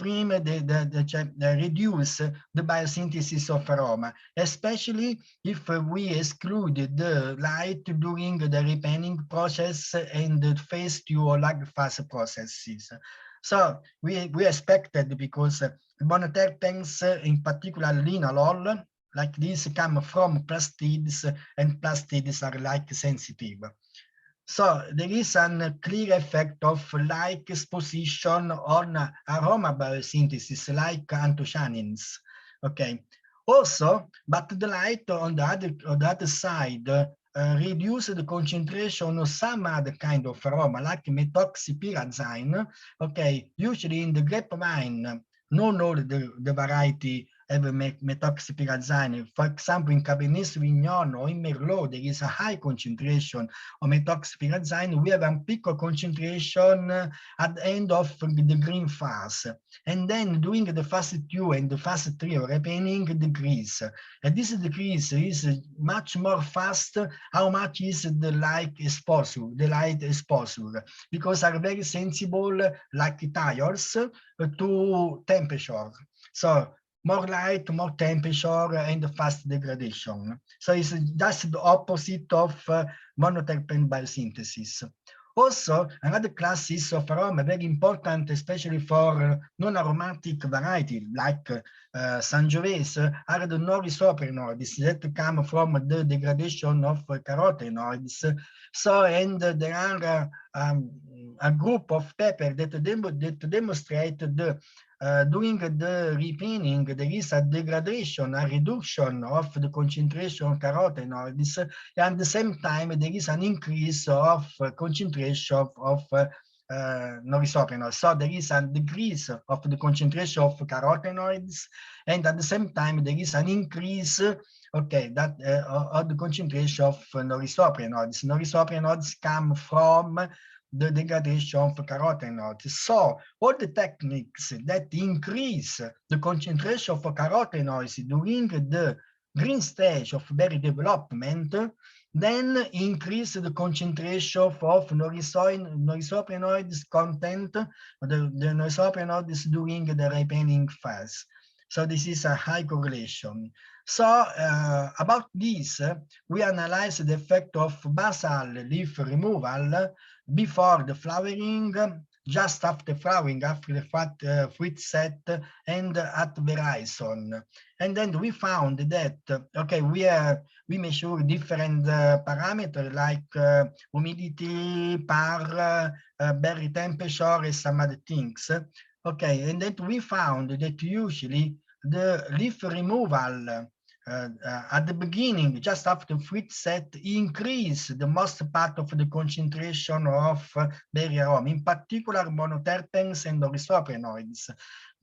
the biosynthesis of aroma, especially if we exclude the light during the ripening process and the phase 2 or lag phase processes. So we expected, because monoterpenes, in particular linalool, like this, come from plastids, and plastids are like sensitive. So there is a clear effect of light exposition on aroma biosynthesis, like anthocyanins. Okay. Also, but the light on the other side reduce the concentration of some other kind of aroma, like methoxypyrazine. Okay, usually in the grapevine, not all the variety have methoxypyrazine. For example, in Cabernet Sauvignon or in Merlot, there is a high concentration of methoxypyrazine. We have a peak of concentration at the end of the green phase. And then during the phase 2 and the phase 3 of ripening, decrease. And this decrease is much more fast. How much is the light exposure, because are very sensible, like tires, to temperature. So more light, more temperature, and fast degradation. So that's the opposite of monoterpene biosynthesis. Also, another classes of aroma very important, especially for non-aromatic variety like Sangiovese, are the non-isoprenoids that come from the degradation of carotenoids. So, and there are a group of papers that demonstrate the during the repinning, there is a degradation, a reduction of the concentration of carotenoids, and at the same time, there is an increase of concentration of non-isoprenoids. So there is a decrease of the concentration of carotenoids, and at the same time, there is an increase, okay, that of the concentration of non-isoprenoids. Non-isoprenoids come from the degradation of carotenoids. So all the techniques that increase the concentration of carotenoids during the green stage of berry development, then increase the concentration of non-isoprenoids content, the non-isoprenoids during the ripening phase. So this is a high correlation. So about this, we analyze the effect of basal leaf removal before the flowering, just after flowering, after the fruit set, and at the horizon. And then we found that, okay, we measure different parameters like humidity, par, berry temperature, and some other things. Okay, and then we found that usually the leaf removal at the beginning, just after fruit set, increase the most part of the concentration of berry aroma, in particular monoterpenes and isoprenoids.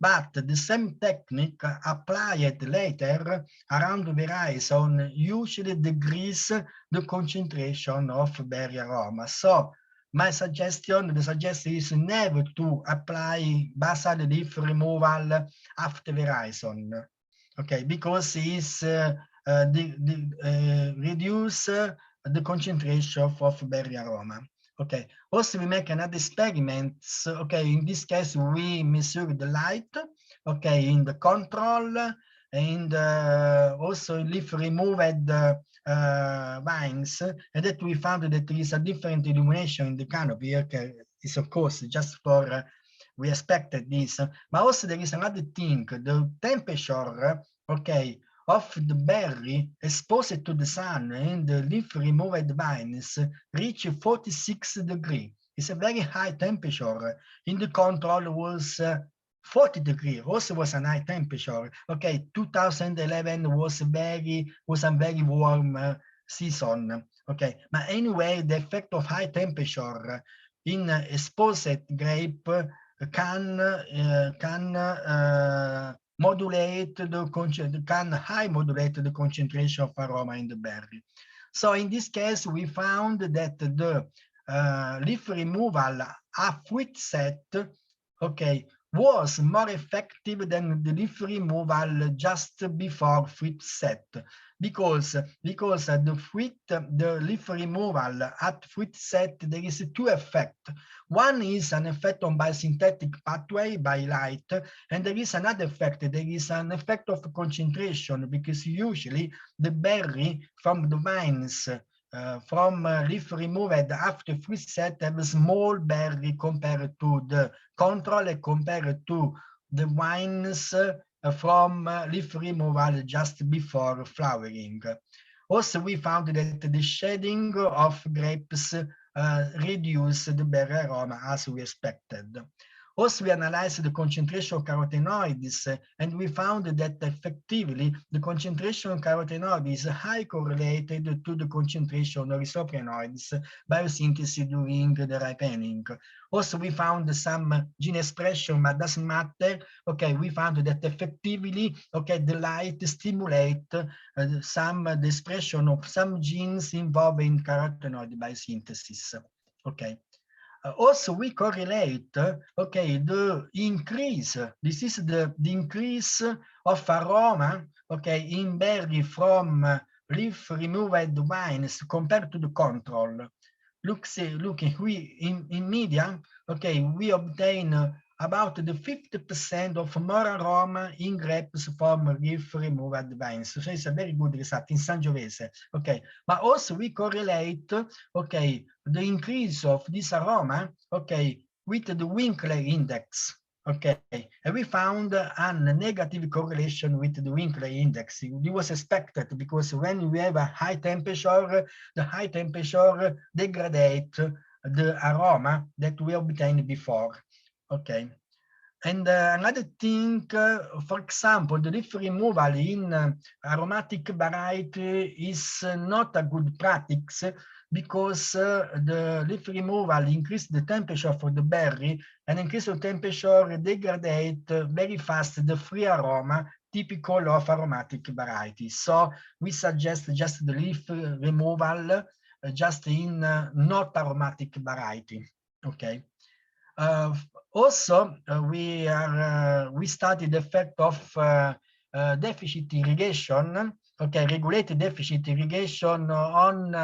But the same technique applied later around the horizon usually decrease the concentration of berry aroma. So my suggestion, the suggestion is never to apply basal leaf removal after the horizon. Okay, because it's reduce the concentration of berry aroma. Okay, also we make another experiment. Okay, in this case, we measure the light, okay, in the control, and also leaf removed vines, and that we found that there is a different illumination in the canopy. Okay, it's of course just for we expected this, but also there is another thing, the temperature, okay, of the berry exposed to the sun and the leaf removed vines reach 46 degrees. It's a very high temperature. In the control was 40 degrees, also was a high temperature. Okay, 2011 was a very warm season. Okay, but anyway, the effect of high temperature in exposed grape can modulate high modulate the concentration of aroma in the berry. So in this case, we found that the leaf removal at fruit set, okay, was more effective than the leaf removal just before fruit set, because the leaf removal at fruit set, there is two effects. One is an effect on biosynthetic pathway by light, and there is another effect. There is an effect of concentration, because usually the berry from the vines from leaf removed after fruit set have a small berry compared to the control and compared to the vines from leaf removal just before flowering. Also, we found that the shading of grapes reduced the berry aroma as we expected. Also, we analyzed the concentration of carotenoids, and we found that effectively the concentration of carotenoids is highly correlated to the concentration of isoprenoids biosynthesis during the ripening. Also, we found some gene expression, but doesn't matter. Okay, we found that effectively, okay, the light stimulate the expression of some genes involved in carotenoid biosynthesis. Okay. Also, we correlate, okay, the increase, this is the increase of aroma, okay, in berry from leaf removed vines compared to the control. Look, we in medium, okay, we obtain about the 50% of more aroma in grapes from leaf removal vines. So it's a very good result in Sangiovese. Okay, but also we correlate, okay, the increase of this aroma, okay, with the Winkler index. Okay, and we found a negative correlation with the Winkler index. It was expected because when we have a high temperature, the high temperature degrades the aroma that we obtained before. Okay, and another thing, for example, the leaf removal in aromatic variety is not a good practice because the leaf removal increase the temperature for the berry, and increase the temperature degrade very fast the free aroma typical of aromatic varieties. So we suggest just the leaf removal just in not aromatic variety. Okay. Also, we studied the effect of deficit irrigation. Okay, regulated deficit irrigation on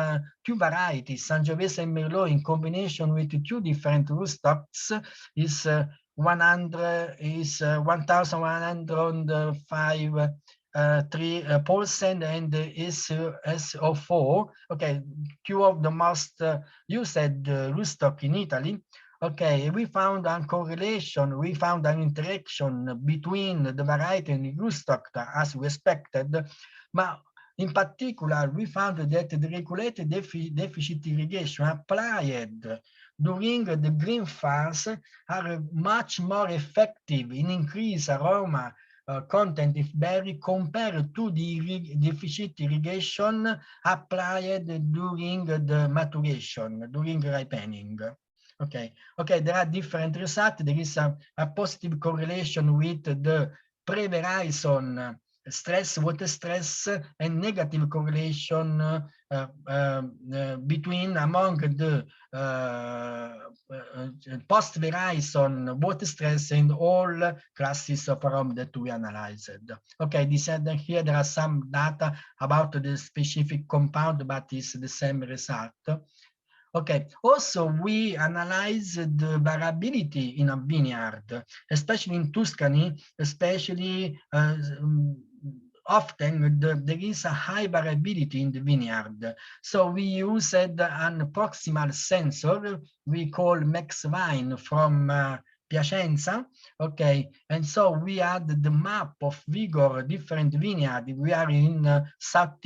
two varieties, Sangiovese and Merlot, in combination with two different rootstocks is 1,105 3% and is SO4. Okay, two of the most used rootstock in Italy. Okay, we found a correlation, we found an interaction between the variety and the rootstock as we expected, but in particular, we found that the regulated deficit irrigation applied during the green phase are much more effective in increased aroma content of berry compared to the deficit irrigation applied during the maturation, during ripening. Okay, there are different results. There is a positive correlation with the pre-verizon stress, water stress, and negative correlation between among the post-verizon water stress and all classes of aroma that we analyzed. Okay, here there are some data about the specific compound, but it's the same result. Okay, also we analyze the variability in a vineyard, especially in Tuscany, especially often there is a high variability in the vineyard. So we used an proximal sensor we call MaxVine from Piacenza. Okay, and so we had the map of vigor different vineyards. We are in South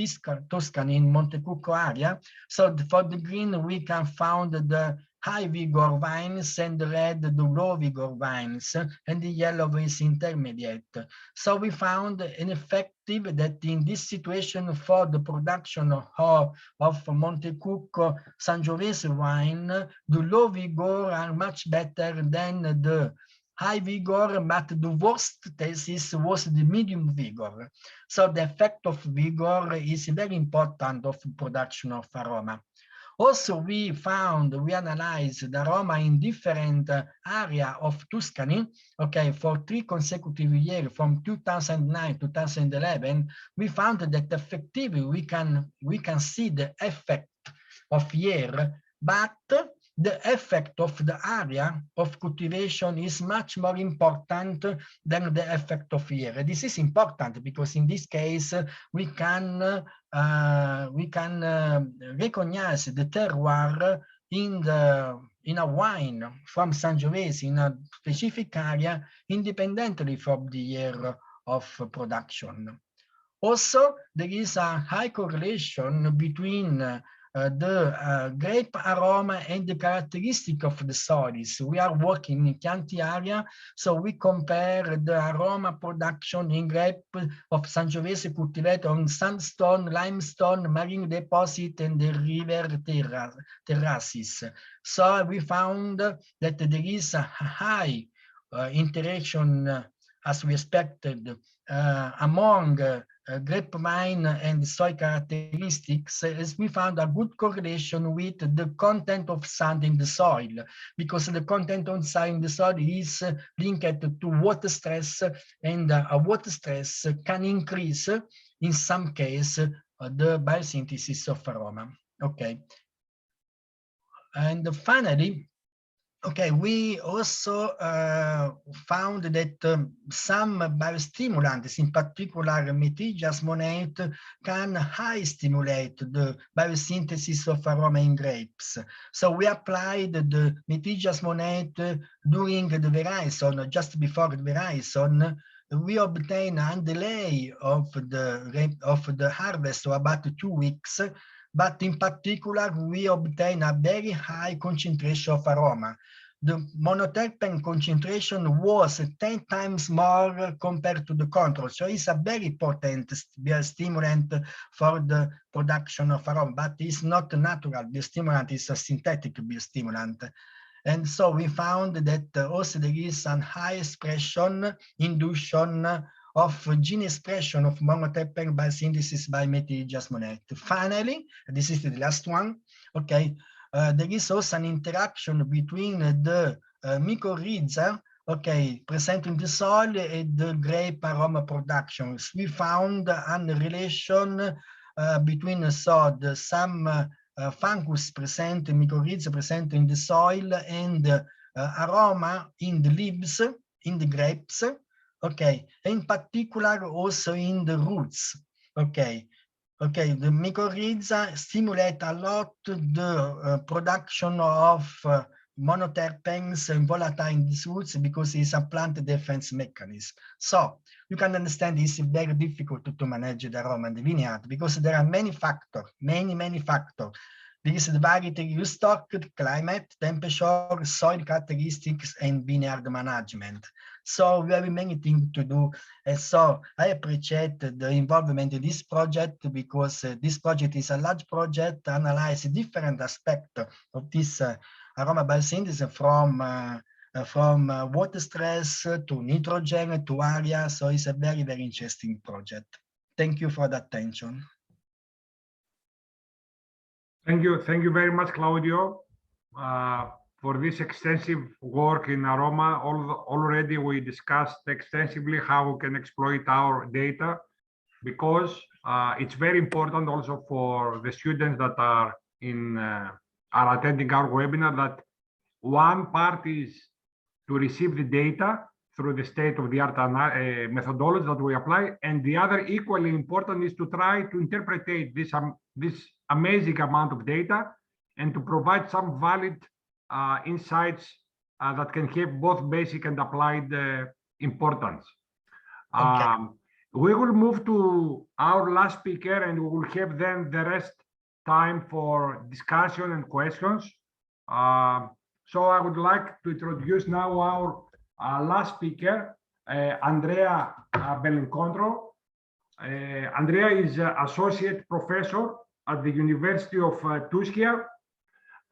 Tuscany in Montecucco area. So for the green we can find the high vigor vines and the red the low vigor vines, and the yellow is intermediate. So we found an effective that in this situation for the production of Montecucco Sangiovese wine, the low vigor are much better than the high vigor, but the worst thesis was the medium vigor. So the effect of vigor is very important of production of aroma. Also, we analyzed the aroma in different area of Tuscany. Okay, for 3 consecutive years, from 2009 to 2011, we found that effectively we can see the effect of year, but the effect of the area of cultivation is much more important than the effect of year. This is important because in this case we can recognize the terroir in a wine from Sangiovese in a specific area independently from the year of production. Also, there is a high correlation between the grape aroma and the characteristic of the soils. We are working in Chianti area, so we compare the aroma production in grape of Sangiovese cultivated on sandstone, limestone, marine deposit, and the river terraces. So we found that there is a high interaction, as we expected, among grapevine and soil characteristics, as we found a good correlation with the content of sand in the soil, because the content of sand in the soil is linked to water stress, and a water stress can increase, in some case, the biosynthesis of aroma. Okay. And finally, Okay, we also found that some biostimulants, in particular methyljasmonate, can high stimulate the biosynthesis of aroma in grapes. So we applied the methyljasmonate during the veraison, just before the veraison. We obtain a delay of the harvest of about 2 weeks, but in particular, we obtain a very high concentration of aroma. The monoterpene concentration was 10 times more compared to the control. So it's a very potent biostimulant for the production of aroma, but it's not a natural biostimulant, it's a synthetic biostimulant. And so we found that also there is a high expression, induction of gene expression of monoterpene biosynthesis by methyljasmonate. Finally, this is the last one, okay, there is also an interaction between the mycorrhiza, okay, present in the soil and the grape aroma production. We found a relation between some fungus present, mycorrhiza present in the soil and aroma in the leaves, in the grapes, okay, in particular also in the roots, okay. Okay, the mycorrhiza stimulate a lot the production of monoterpenes and volatile in these roots because it's a plant defense mechanism. So you can understand it's very difficult to manage the aroma in the vineyard because there are many factors, many factors. Because the variety you stock, climate, temperature, soil characteristics, and vineyard management. So we have many things to do. And so I appreciate the involvement in this project because this project is a large project, analyze different aspects of this aroma biosynthesis from water stress to nitrogen to area. So it's a very, very interesting project. Thank you for the attention. Thank you very much, Claudio, for this extensive work in aroma. Already we discussed extensively how we can exploit our data, because it's very important also for the students that are attending our webinar, that one part is to receive the data through the state-of-the-art methodology that we apply, and the other equally important is to try to interpret this amazing amount of data and to provide some valid insights that can have both basic and applied importance. Okay. We will move to our last speaker, and we will have then the rest time for discussion and questions. So I would like to introduce now our last speaker, Andrea Bellincontro. Andrea is associate professor at the University of Tuskegee,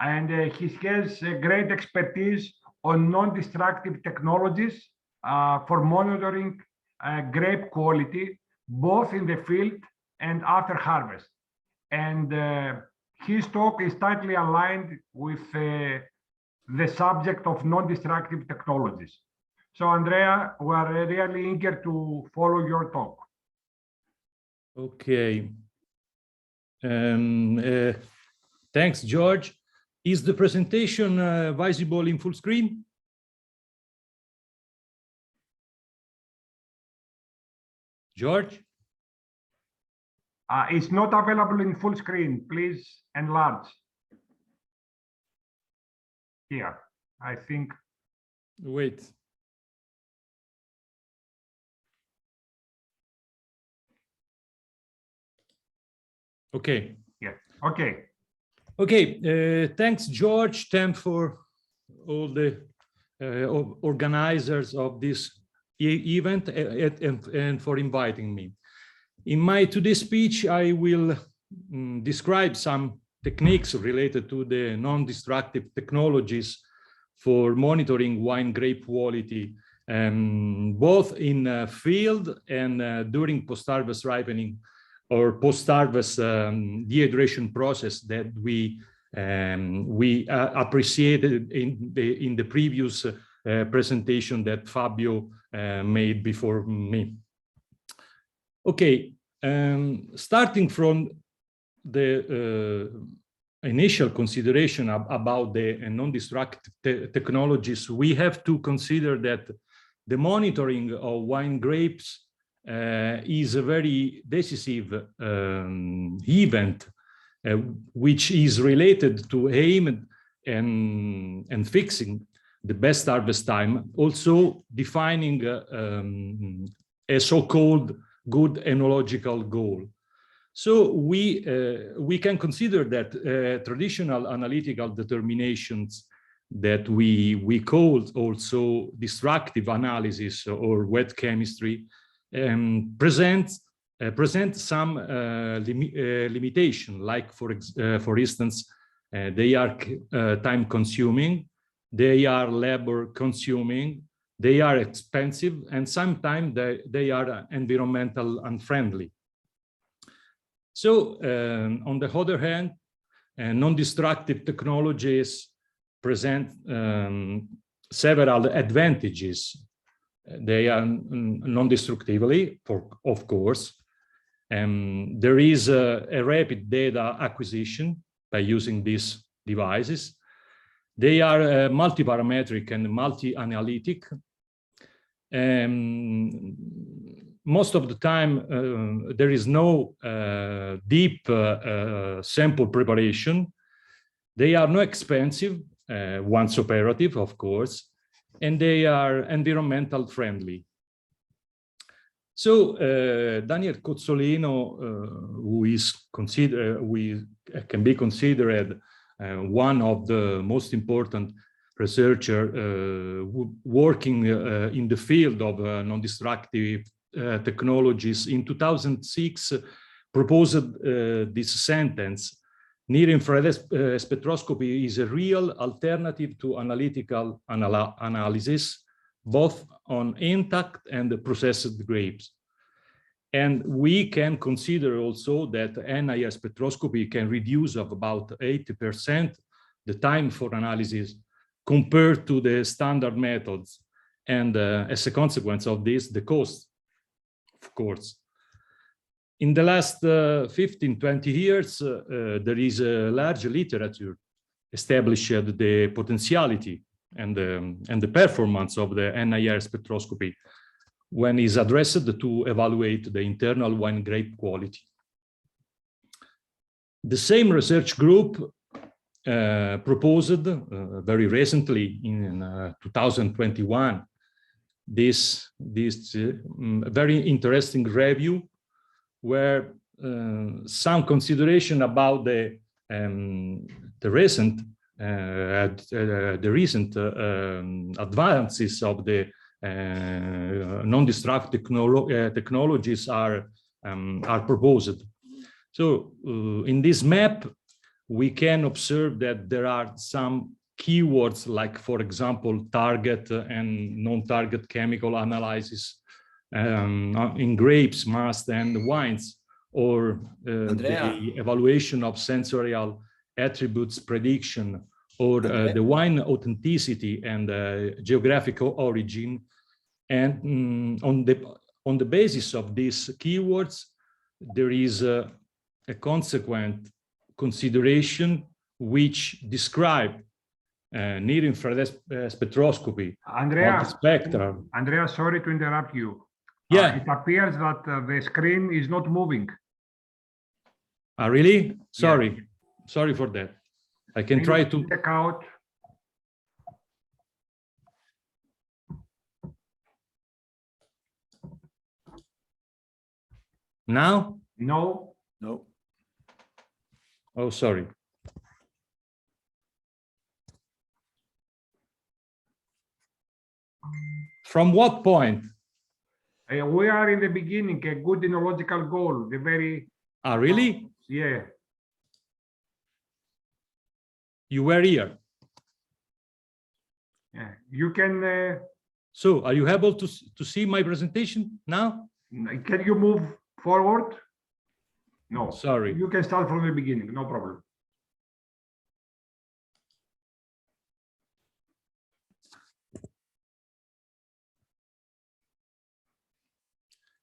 and he has great expertise on non-destructive technologies for monitoring grape quality, both in the field and after harvest. And his talk is tightly aligned with the subject of non-destructive technologies. So Andrea, we are really eager to follow your talk. Okay. Thanks, George. Is the presentation visible in full screen? George? It's not available in full screen. Please enlarge. Here, I think. Wait. Okay. Yeah. Okay. Okay. Thanks, George. Thanks for all the organizers of this event and for inviting me. In my today's speech, I will describe some techniques related to the non-destructive technologies for monitoring wine grape quality, both in field and during post-harvest ripening or post-harvest dehydration process that we appreciated in the previous presentation that Fabio made before me. Okay, starting from the initial consideration about the non-destructive technologies, we have to consider that the monitoring of wine grapes is a very decisive event, which is related to aim and fixing the best harvest time, also defining a so-called good enological goal. So we can consider that traditional analytical determinations that we call also destructive analysis or wet chemistry present some limitation, like for instance, they are time consuming, they are labor consuming, they are expensive, and sometimes they are environmental unfriendly. So on the other hand, non-destructive technologies present several advantages. They are non-destructively, of course. There is a rapid data acquisition by using these devices. They are multi-parametric and multi-analytic. Most of the time, there is no deep sample preparation. They are not expensive, once operative, of course, and they are environmental friendly. So Daniel Cozzolino, who is can be considered one of the most important researcher working in the field of non-destructive technologies, in 2006 proposed this sentence: near-infrared spectroscopy is a real alternative to analytical analysis, both on intact and processed grapes. And we can consider also that NIR spectroscopy can reduce of about 80% the time for analysis compared to the standard methods. And as a consequence of this, the cost, of course. In the last 15, 20 years, there is a large literature established the potentiality and the performance of the NIR spectroscopy when is addressed to evaluate the internal wine grape quality. The same research group proposed very recently in 2021 this very interesting review where some consideration about the recent advances of the non-destructive technologies are proposed. So in this map, we can observe that there are some keywords like, for example, target and non-target chemical analysis in grapes, must, and wines, or the evaluation of sensorial attributes prediction, or the wine authenticity and geographical origin. And on the basis of these keywords, there is a consequent consideration which describe near-infrared spectroscopy. Andrea, spectrum. Andrea, sorry to interrupt you. Yeah. It appears that the screen is not moving. Really? Sorry. Yeah. Sorry for that. I can try to check out. Now? No. No. Oh, sorry. From what point? We are in the beginning, a good enological goal, the very... Really? Yeah. You were here. Yeah. You can... So, are you able to see my presentation now? Can you move forward? No. Sorry. You can start from the beginning, no problem.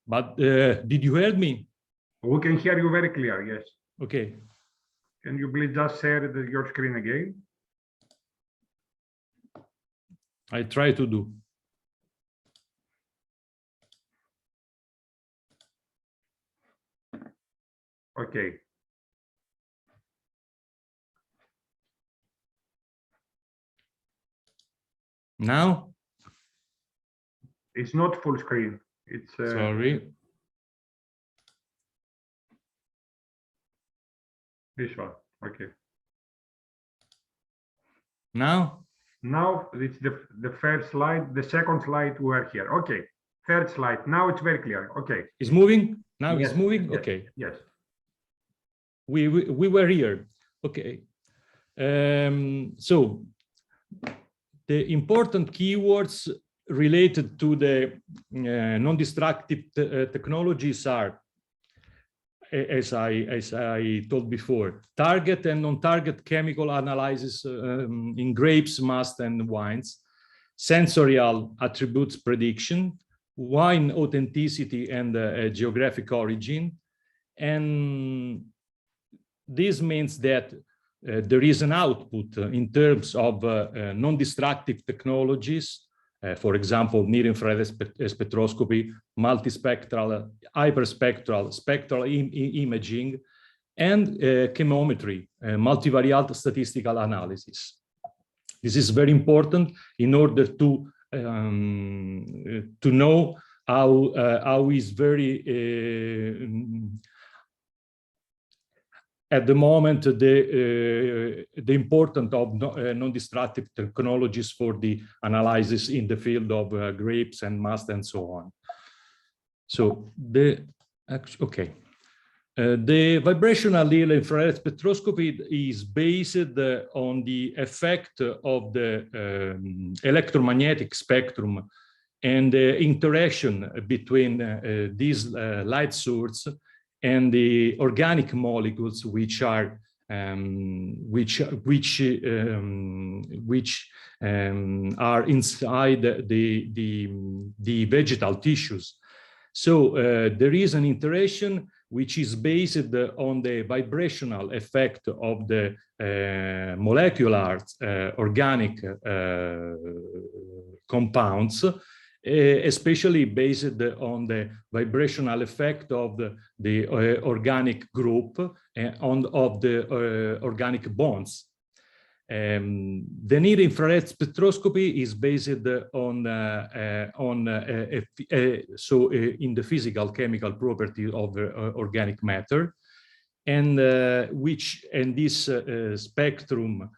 But did you hear me? We can hear you very clear, yes. Okay. Can you please just share your screen again? I try to do. Okay. Now? It's not full screen. It's Sorry. this one. Okay. Now? Now it's the first slide. The second slide we're here. Okay. Third slide. Now it's very clear. Okay. It's moving? Now Yes, it's moving? yes, Okay. Yes. We were here. Okay. So the important keywords related to the non-destructive technologies are, as I told before, target and non-target chemical analysis in grapes, must, and wines, sensorial attributes prediction, wine authenticity and geographic origin. And this means that there is an output in terms of non-destructive technologies, for example, near-infrared spectroscopy, multispectral, hyperspectral, spectral imaging, and chemometry, multivariate statistical analysis. This is very important in order to know how is very at the moment the importance of non-destructive technologies for the analysis in the field of grapes and must and so on. So the vibrational near-infrared spectroscopy is based on the effect of the electromagnetic spectrum and the interaction between these light source and the organic molecules which are inside the vegetal tissues. So there is an interaction which is based on the vibrational effect of the molecular organic compounds, especially based on the vibrational effect of the organic group and of the organic bonds. The near-infrared spectroscopy is based on in the physical chemical property of organic matter, and this spectrum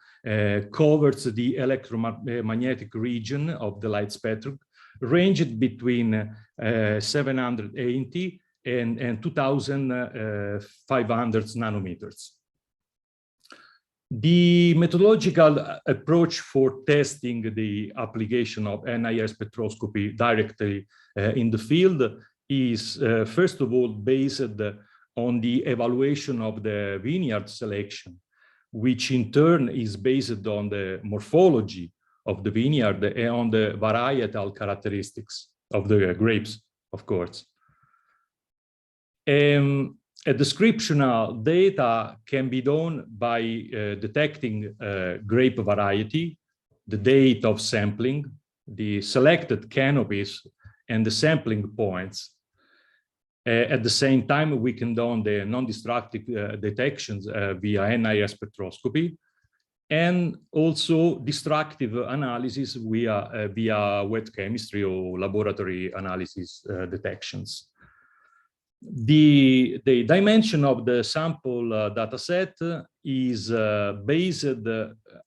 covers the electromagnetic region of the light spectrum, ranged between 780 and 2,500 nanometers. The methodological approach for testing the application of NIR spectroscopy directly in the field is, first of all, based on the evaluation of the vineyard selection, which in turn is based on the morphology of the vineyard and on the varietal characteristics of the grapes, of course. A descriptional data can be done by detecting grape variety, the date of sampling, the selected canopies, and the sampling points. At the same time, we can do the non-destructive detections via NIR spectroscopy, and also destructive analysis via wet chemistry or laboratory analysis detections. The dimension of the sample dataset is based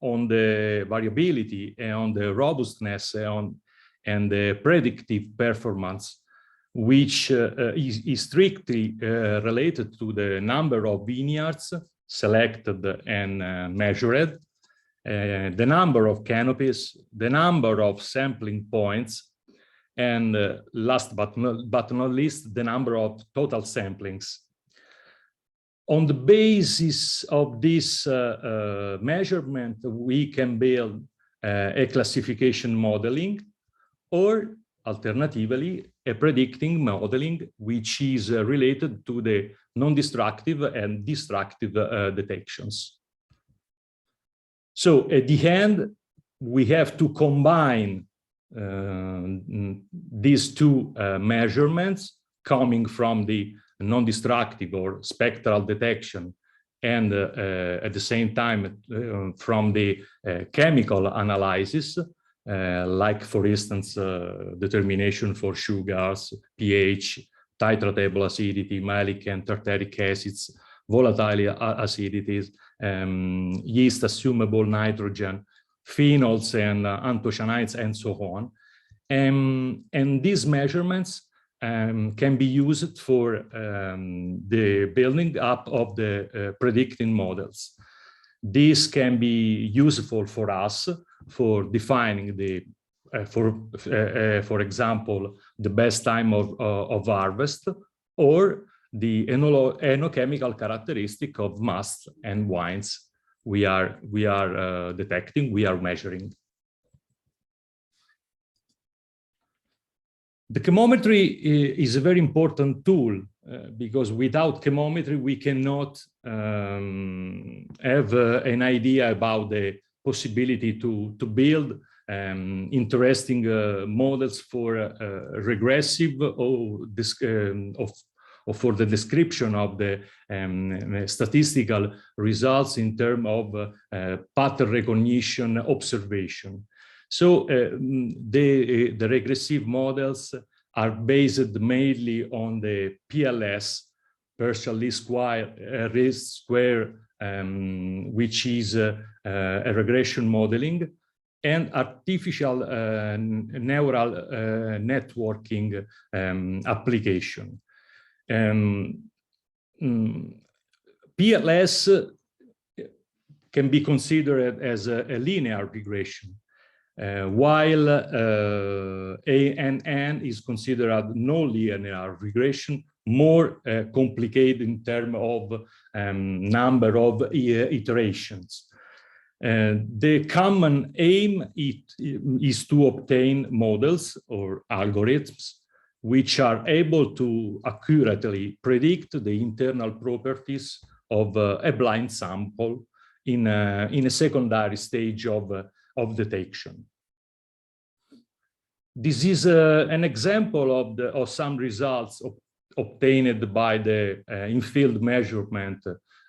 on the variability and on the robustness and the predictive performance, which is strictly related to the number of vineyards selected and measured, the number of canopies, the number of sampling points, and last but not least, the number of total samplings. On the basis of this measurement, we can build a classification modeling, or alternatively, a predicting modeling which is related to the non-destructive and destructive detections. So at the end, we have to combine these two measurements coming from the non-destructive or spectral detection and at the same time from the chemical analysis, like for instance, determination for sugars, pH, titratable acidity, malic and tartaric acids, volatile acidities, yeast assumable nitrogen, phenols and anthocyanins and so on. And these measurements can be used for the building up of the predicting models. This can be useful for us for defining the, for example, the best time of harvest, or the enochemical characteristic of musts and wines we are detecting, we are measuring. The chemometry is a very important tool because without chemometry we cannot have an idea about the possibility to build interesting models for regressive or for the description of the statistical results in terms of pattern recognition observation. So the regressive models are based mainly on the PLS, partial least square, which is a regression modeling, and artificial neural networking application. PLS can be considered as a linear regression, while ANN is considered non-linear regression, more complicated in terms of number of iterations. The common aim is to obtain models or algorithms which are able to accurately predict the internal properties of a blind sample in a secondary stage of detection. This is an example of some results obtained by the in-field measurement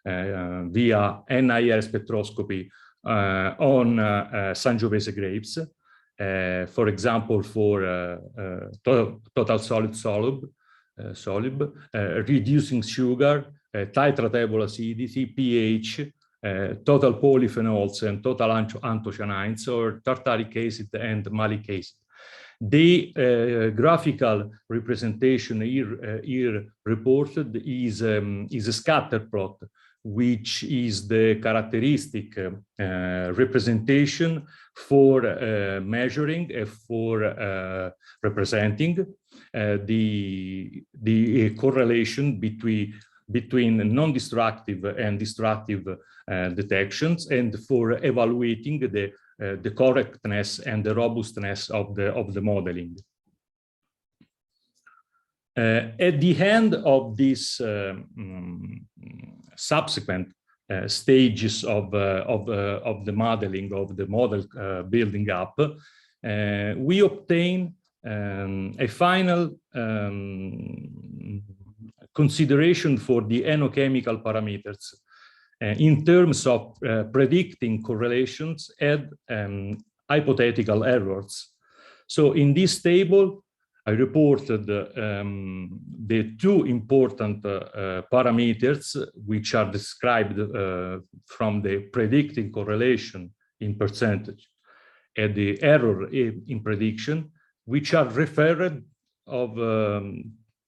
via NIR spectroscopy on Sangiovese grapes. For example, for total solid, reducing sugar, titratable acidity, pH, total polyphenols and total anthocyanins, or tartaric acid and malic acid. The graphical representation here reported is a scatter plot, which is the characteristic representation for measuring and for representing the correlation between non-destructive and destructive detections, and for evaluating the correctness and the robustness of the modeling. At the end of this subsequent stages of the modeling, of the model building up, we obtain a final consideration for the enochemical parameters in terms of predicting correlations and hypothetical errors. So in this table, I reported the two important parameters which are described from the predicting correlation in percentage and the error in prediction, which are referred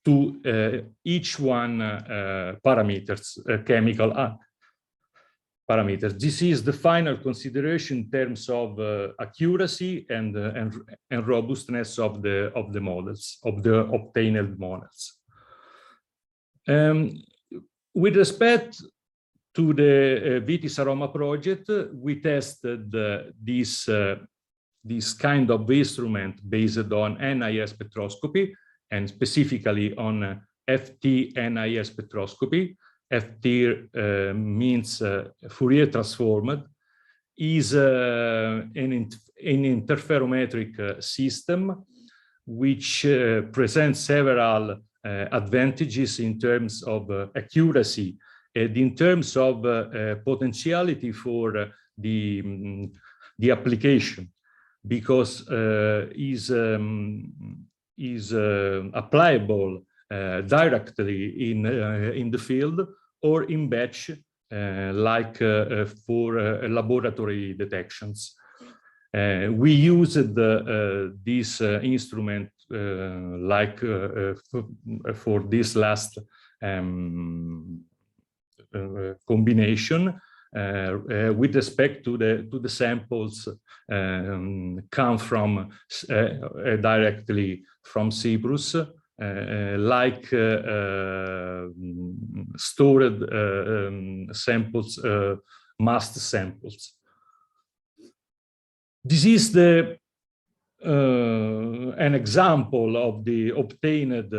to each one parameters, chemical parameters. This is the final consideration in terms of accuracy and robustness of the models, of the obtained models. With respect to the VitiSaroma project, we tested this kind of instrument based on NIR spectroscopy and specifically on FT-NIR spectroscopy. FT means Fourier transformed, is an interferometric system which presents several advantages in terms of accuracy and in terms of potentiality for the application, because is applicable directly in the field or in batch, like for laboratory detections. We used this instrument like for this last combination with respect to the samples come from directly from Cyprus, like stored samples, masked samples. This is an example of the obtained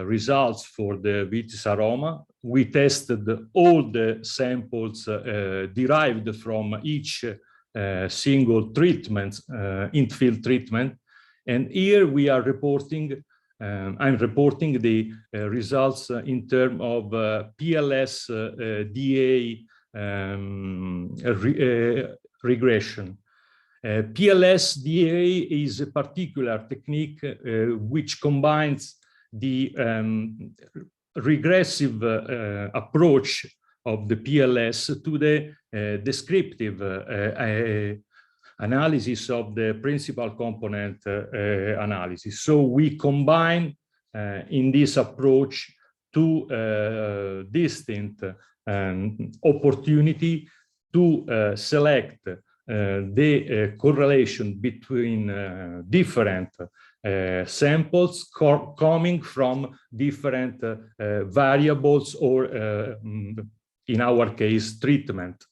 results for the VitiSaroma. We tested all the samples derived from each single treatment, in-field treatment. And here we are reporting, I'm reporting the results in terms of PLS DA regression. PLS DA is a particular technique which combines the regressive approach of the PLS to the descriptive analysis of the principal component analysis. So we combine in this approach two distinct opportunity to select the correlation between different samples coming from different variables or, in our case, treatment.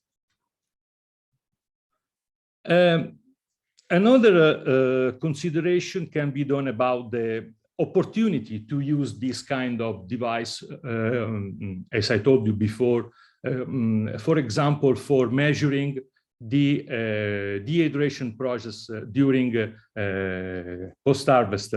Another consideration can be done about the opportunity to use this kind of device, as I told you before, for example, for measuring the dehydration process during post-harvest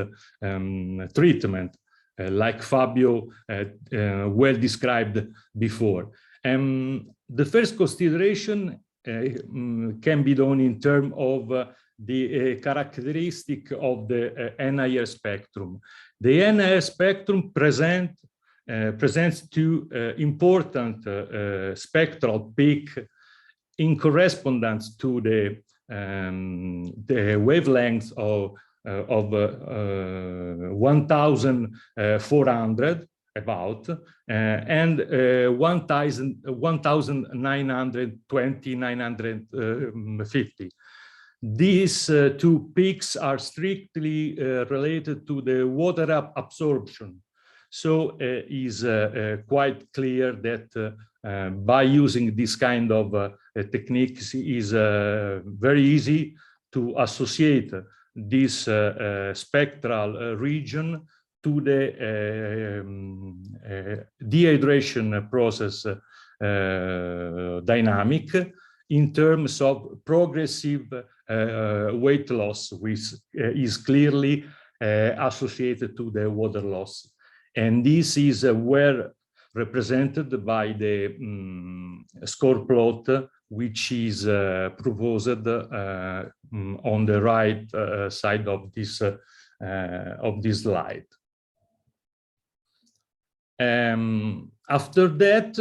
treatment, like Fabio well described before. The first consideration can be done in terms of the characteristic of the NIR spectrum. The NIR spectrum presents two important spectral peaks in correspondence to the wavelengths of 1,400 about and 1,920, 950. These two peaks are strictly related to the water absorption. So is quite clear that by using this kind of techniques is very easy to associate this spectral region to the dehydration process dynamic in terms of progressive weight loss, which is clearly associated to the water loss. And this is well represented by the score plot, which is proposed on the right side of this slide. After that,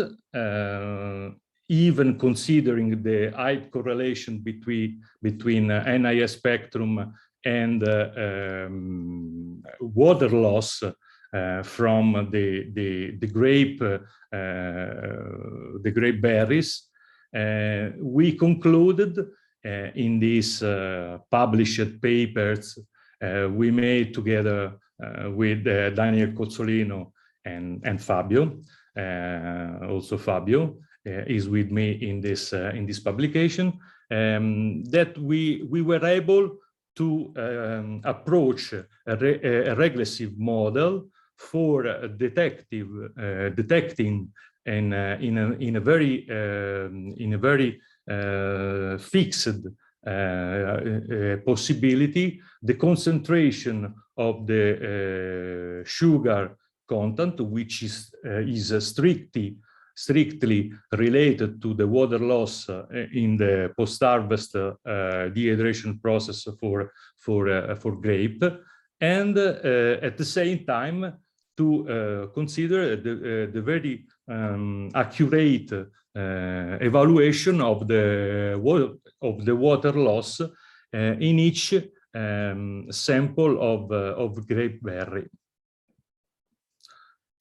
even considering the high correlation between NIR spectrum and water loss from the grape berries, we concluded in these published papers we made together with Daniel Cozzolino and Fabio. Also Fabio is with me in this publication, that we were able to approach a regressive model for detecting in a very fixed possibility the concentration of the sugar content, which is strictly related to the water loss in the post-harvest dehydration process for grape, and at the same time to consider the very accurate evaluation of the water loss in each sample of grape berry.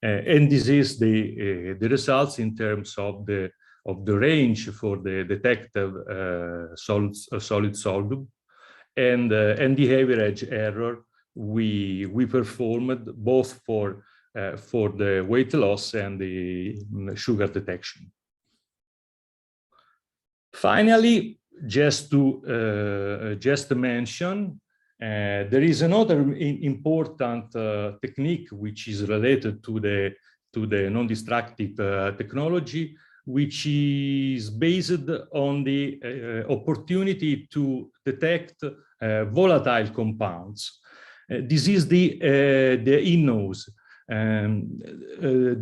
And this is the results in terms of the range for the detected solid solute and the average error we performed both for the weight loss and the sugar detection. Finally, just to mention, there is another important technique which is related to the non-destructive technology, which is based on the opportunity to detect volatile compounds. This is the INNOS.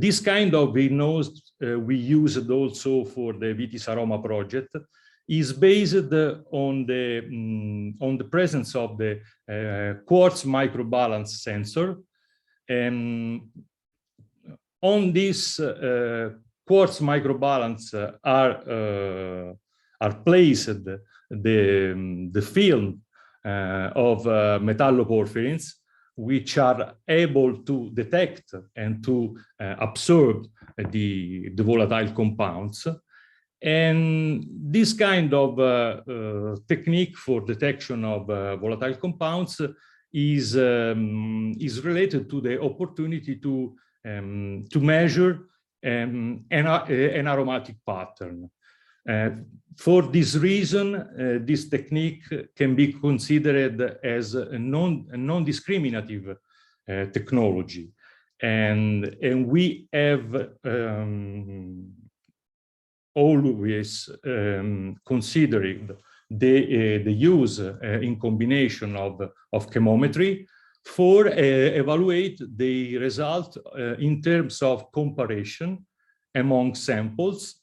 This kind of INNOS we used also for the VitiSaroma project, is based on the presence of the quartz microbalance sensor. On this quartz microbalance are placed the film of metalloporphyrins, which are able to detect and to absorb the volatile compounds. And this kind of technique for detection of volatile compounds is related to the opportunity to measure an aromatic pattern. For this reason, this technique can be considered as a non-discriminative technology, and we have always considered the use in combination of chemometry for evaluate the result in terms of comparison among samples,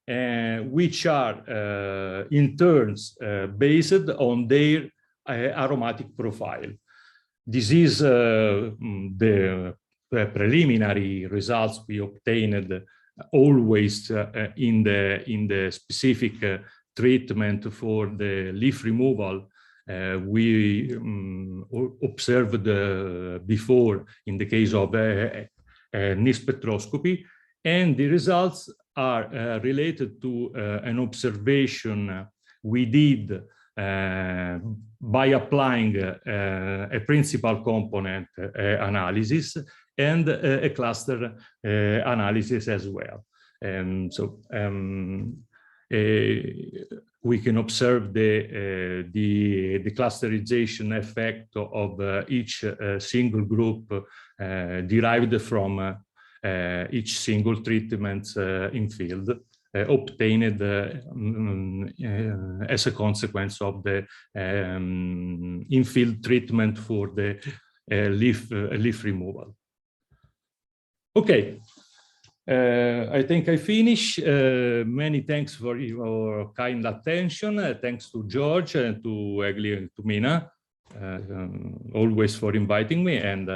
which are in turns based on their aromatic profile. This is the preliminary results we obtained always in the specific treatment for the leaf removal we observed before in the case of NIS spectroscopy, and the results are related to an observation we did by applying a principal component analysis and a cluster analysis as well. We can observe the clusterization effect of each single group derived from each single treatment in field obtained as a consequence of the in-field treatment for the leaf removal. Okay, I think I finish. Many thanks for your kind attention. Thanks to George and to Egli and to Mina, always for inviting me, and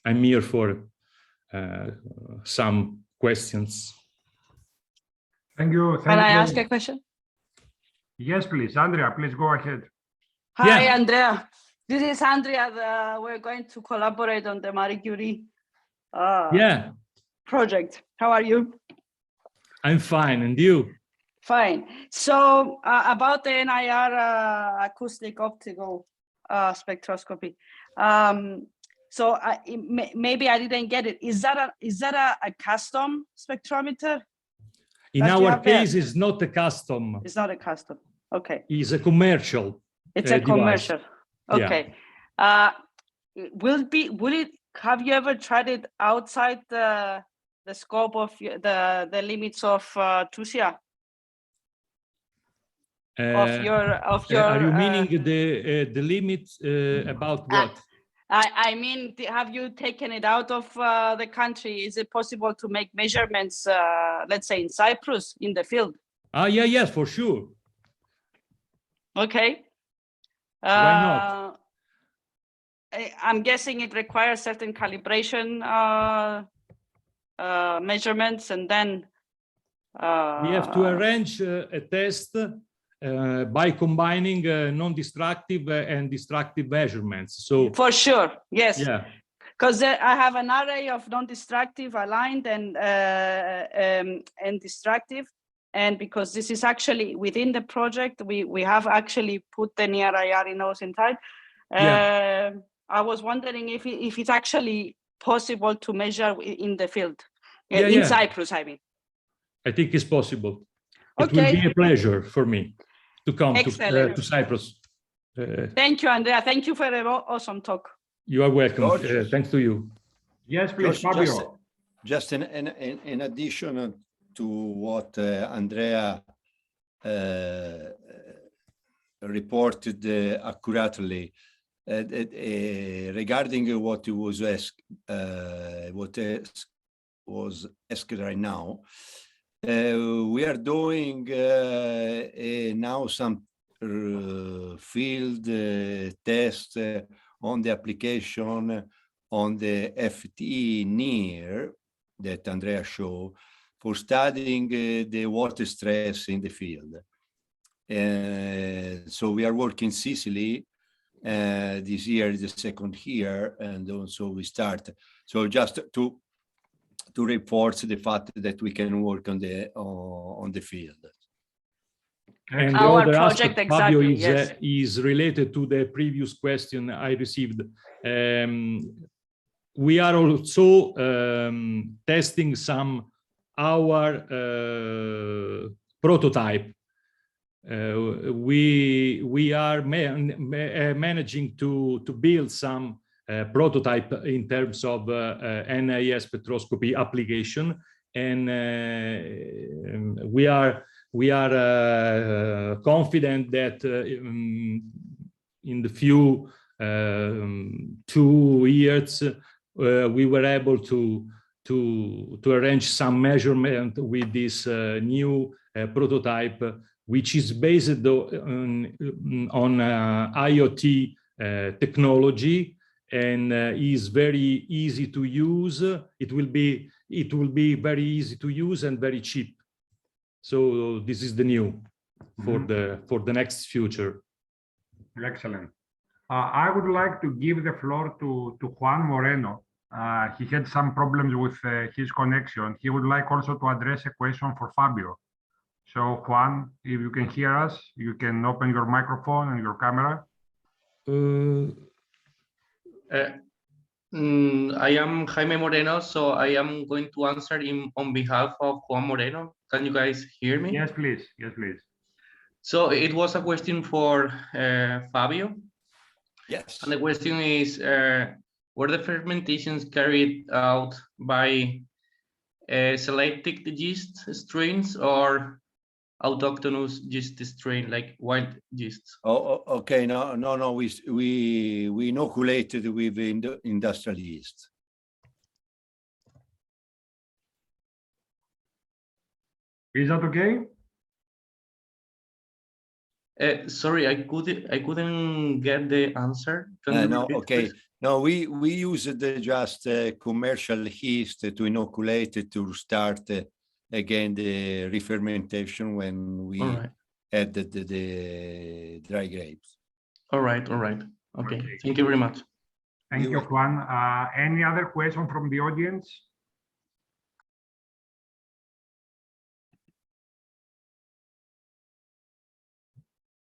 I'm here for some questions. Thank you. Can I ask a question? Yes, please. Andrea, please go ahead. Hi, Yeah. Andrea. This is Andrea. We're going to collaborate on the Marie Curie project. How are you? I'm fine. And you? Fine. So about the NIR acoustic optical spectroscopy. So maybe I didn't get it. Is that a custom spectrometer? In our case, it's not a custom. It's not a custom. Okay. It's a commercial. It's a device. commercial. Okay. Will it? Have you ever tried it outside the scope of the limits of TUSIA? Of your Are you meaning the limits about what? I mean, have you taken it out of the country? Is it possible to make measurements, let's say in Cyprus, in the field? Yes, for sure. Okay. Why not? I'm guessing it requires certain calibration measurements, and then we have to arrange a test by combining non-destructive and destructive measurements. So for sure, yes. Yeah. Because I have an array of non-destructive, aligned, and destructive, and because this is actually within the project, we have actually put the near-IR nose inside. I was wondering if it's actually possible to measure in the field, in Cyprus, I mean. I think it's possible. It Okay. will be a pleasure for me to come to Cyprus. Thank you, Andrea. Thank you for an awesome talk. You are welcome. Thanks to you. Yes, please, Fabio. Just in addition to what Andrea reported accurately, regarding what was asked right now, we are doing now some field test on the application on the FT near that Andrea showed for studying the water stress in the field. So we are working Sicily this year is the second year, and also we start. So just to report the fact that we can work on the field. And the Our other project, aspect, Fabio, exactly, is related to the previous question I received. We are also testing our prototype. We are managing to build some prototype in terms of NIS spectroscopy application, and we are confident that in the few 2 years we were able to arrange some measurement with this new prototype, which is based on IoT technology and is very easy to use. It will be very easy to use and very cheap. So this is the new for the next future. Excellent. I would like to give the floor to Juan Moreno. He had some problems with his connection. He would like also to address a question for Fabio. So Juan, if you can hear us, you can open your microphone and your camera. I am Jaime Moreno, so I am going to answer on behalf of Juan Moreno. Can you guys hear me? Yes, please. Yes, please. So it was a question for Fabio. Yes. And the question is, were the fermentations carried out by selected yeast strains or autochthonous yeast strain, like wild yeasts? Oh, okay. No. We inoculated with industrial yeast. Is that okay? Sorry, I couldn't get the answer. Can you No, repeat, okay. please? No, we used just commercial yeast to inoculate it to start again the re-fermentation when we added the dry grapes. All right. Okay. Thank you very much. Thank you, Juan. Any other question from the audience?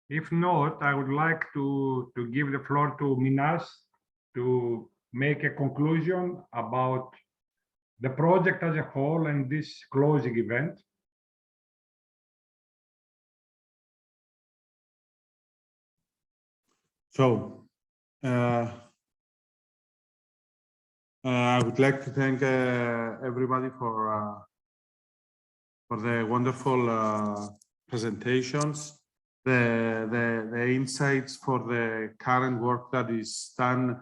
If not, I would like to give the floor to Minas to make a conclusion about the project as a whole and this closing event. So I would like to thank everybody for the wonderful presentations, the insights for the current work that is done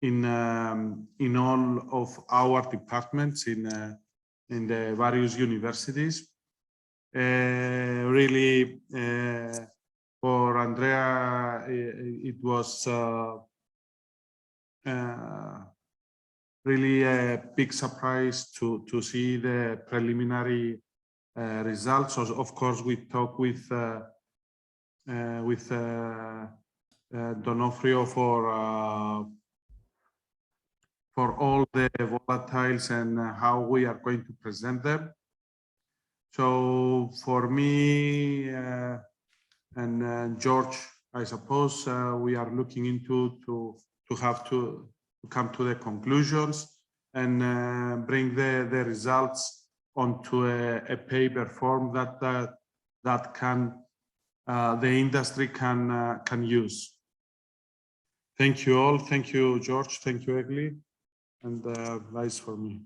in all of our departments in the various universities. Really, for Andrea, it was really a big surprise to see the preliminary results. So of course, we talked with Donofrio for all the volatiles and how we are going to present them. So for me and George, I suppose we are looking into to come to the conclusions and bring the results onto a paper form that can the industry can use. Thank you all. Thank you, George. Thank you, Egli. And nice for me.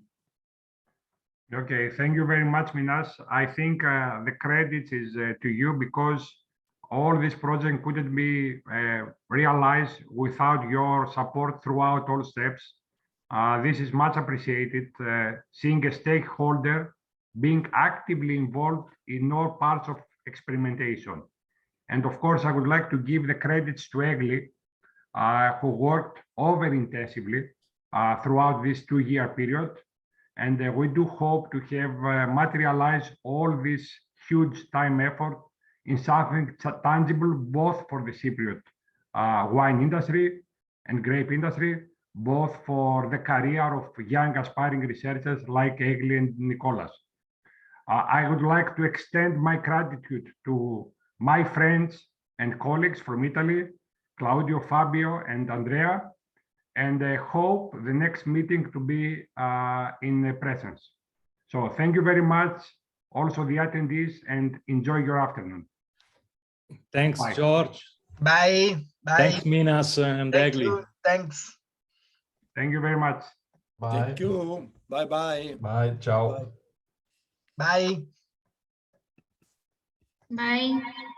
Okay, thank you very much, Minas. I think the credit is to you because all this project couldn't be realized without your support throughout all steps. This is much appreciated, seeing a stakeholder being actively involved in all parts of experimentation. And of course, I would like to give the credits to Egli, who worked over intensively throughout this 2-year period. And we do hope to have materialized all this huge time effort in something tangible, both for the Cypriot wine industry and grape industry, both for the career of young aspiring researchers like Egli and Nicholas. I would like to extend my gratitude to my friends and colleagues from Italy, Claudio, Fabio, and Andrea, and I hope the next meeting to be in presence. So thank you very much, also the attendees, and enjoy your afternoon. Thanks, Bye. George. Bye. Bye. Thanks, Minas and Thank Egli. you. Thanks. Thank you very much. Bye. Thank you. Bye-bye. Bye. Ciao. Bye. Bye.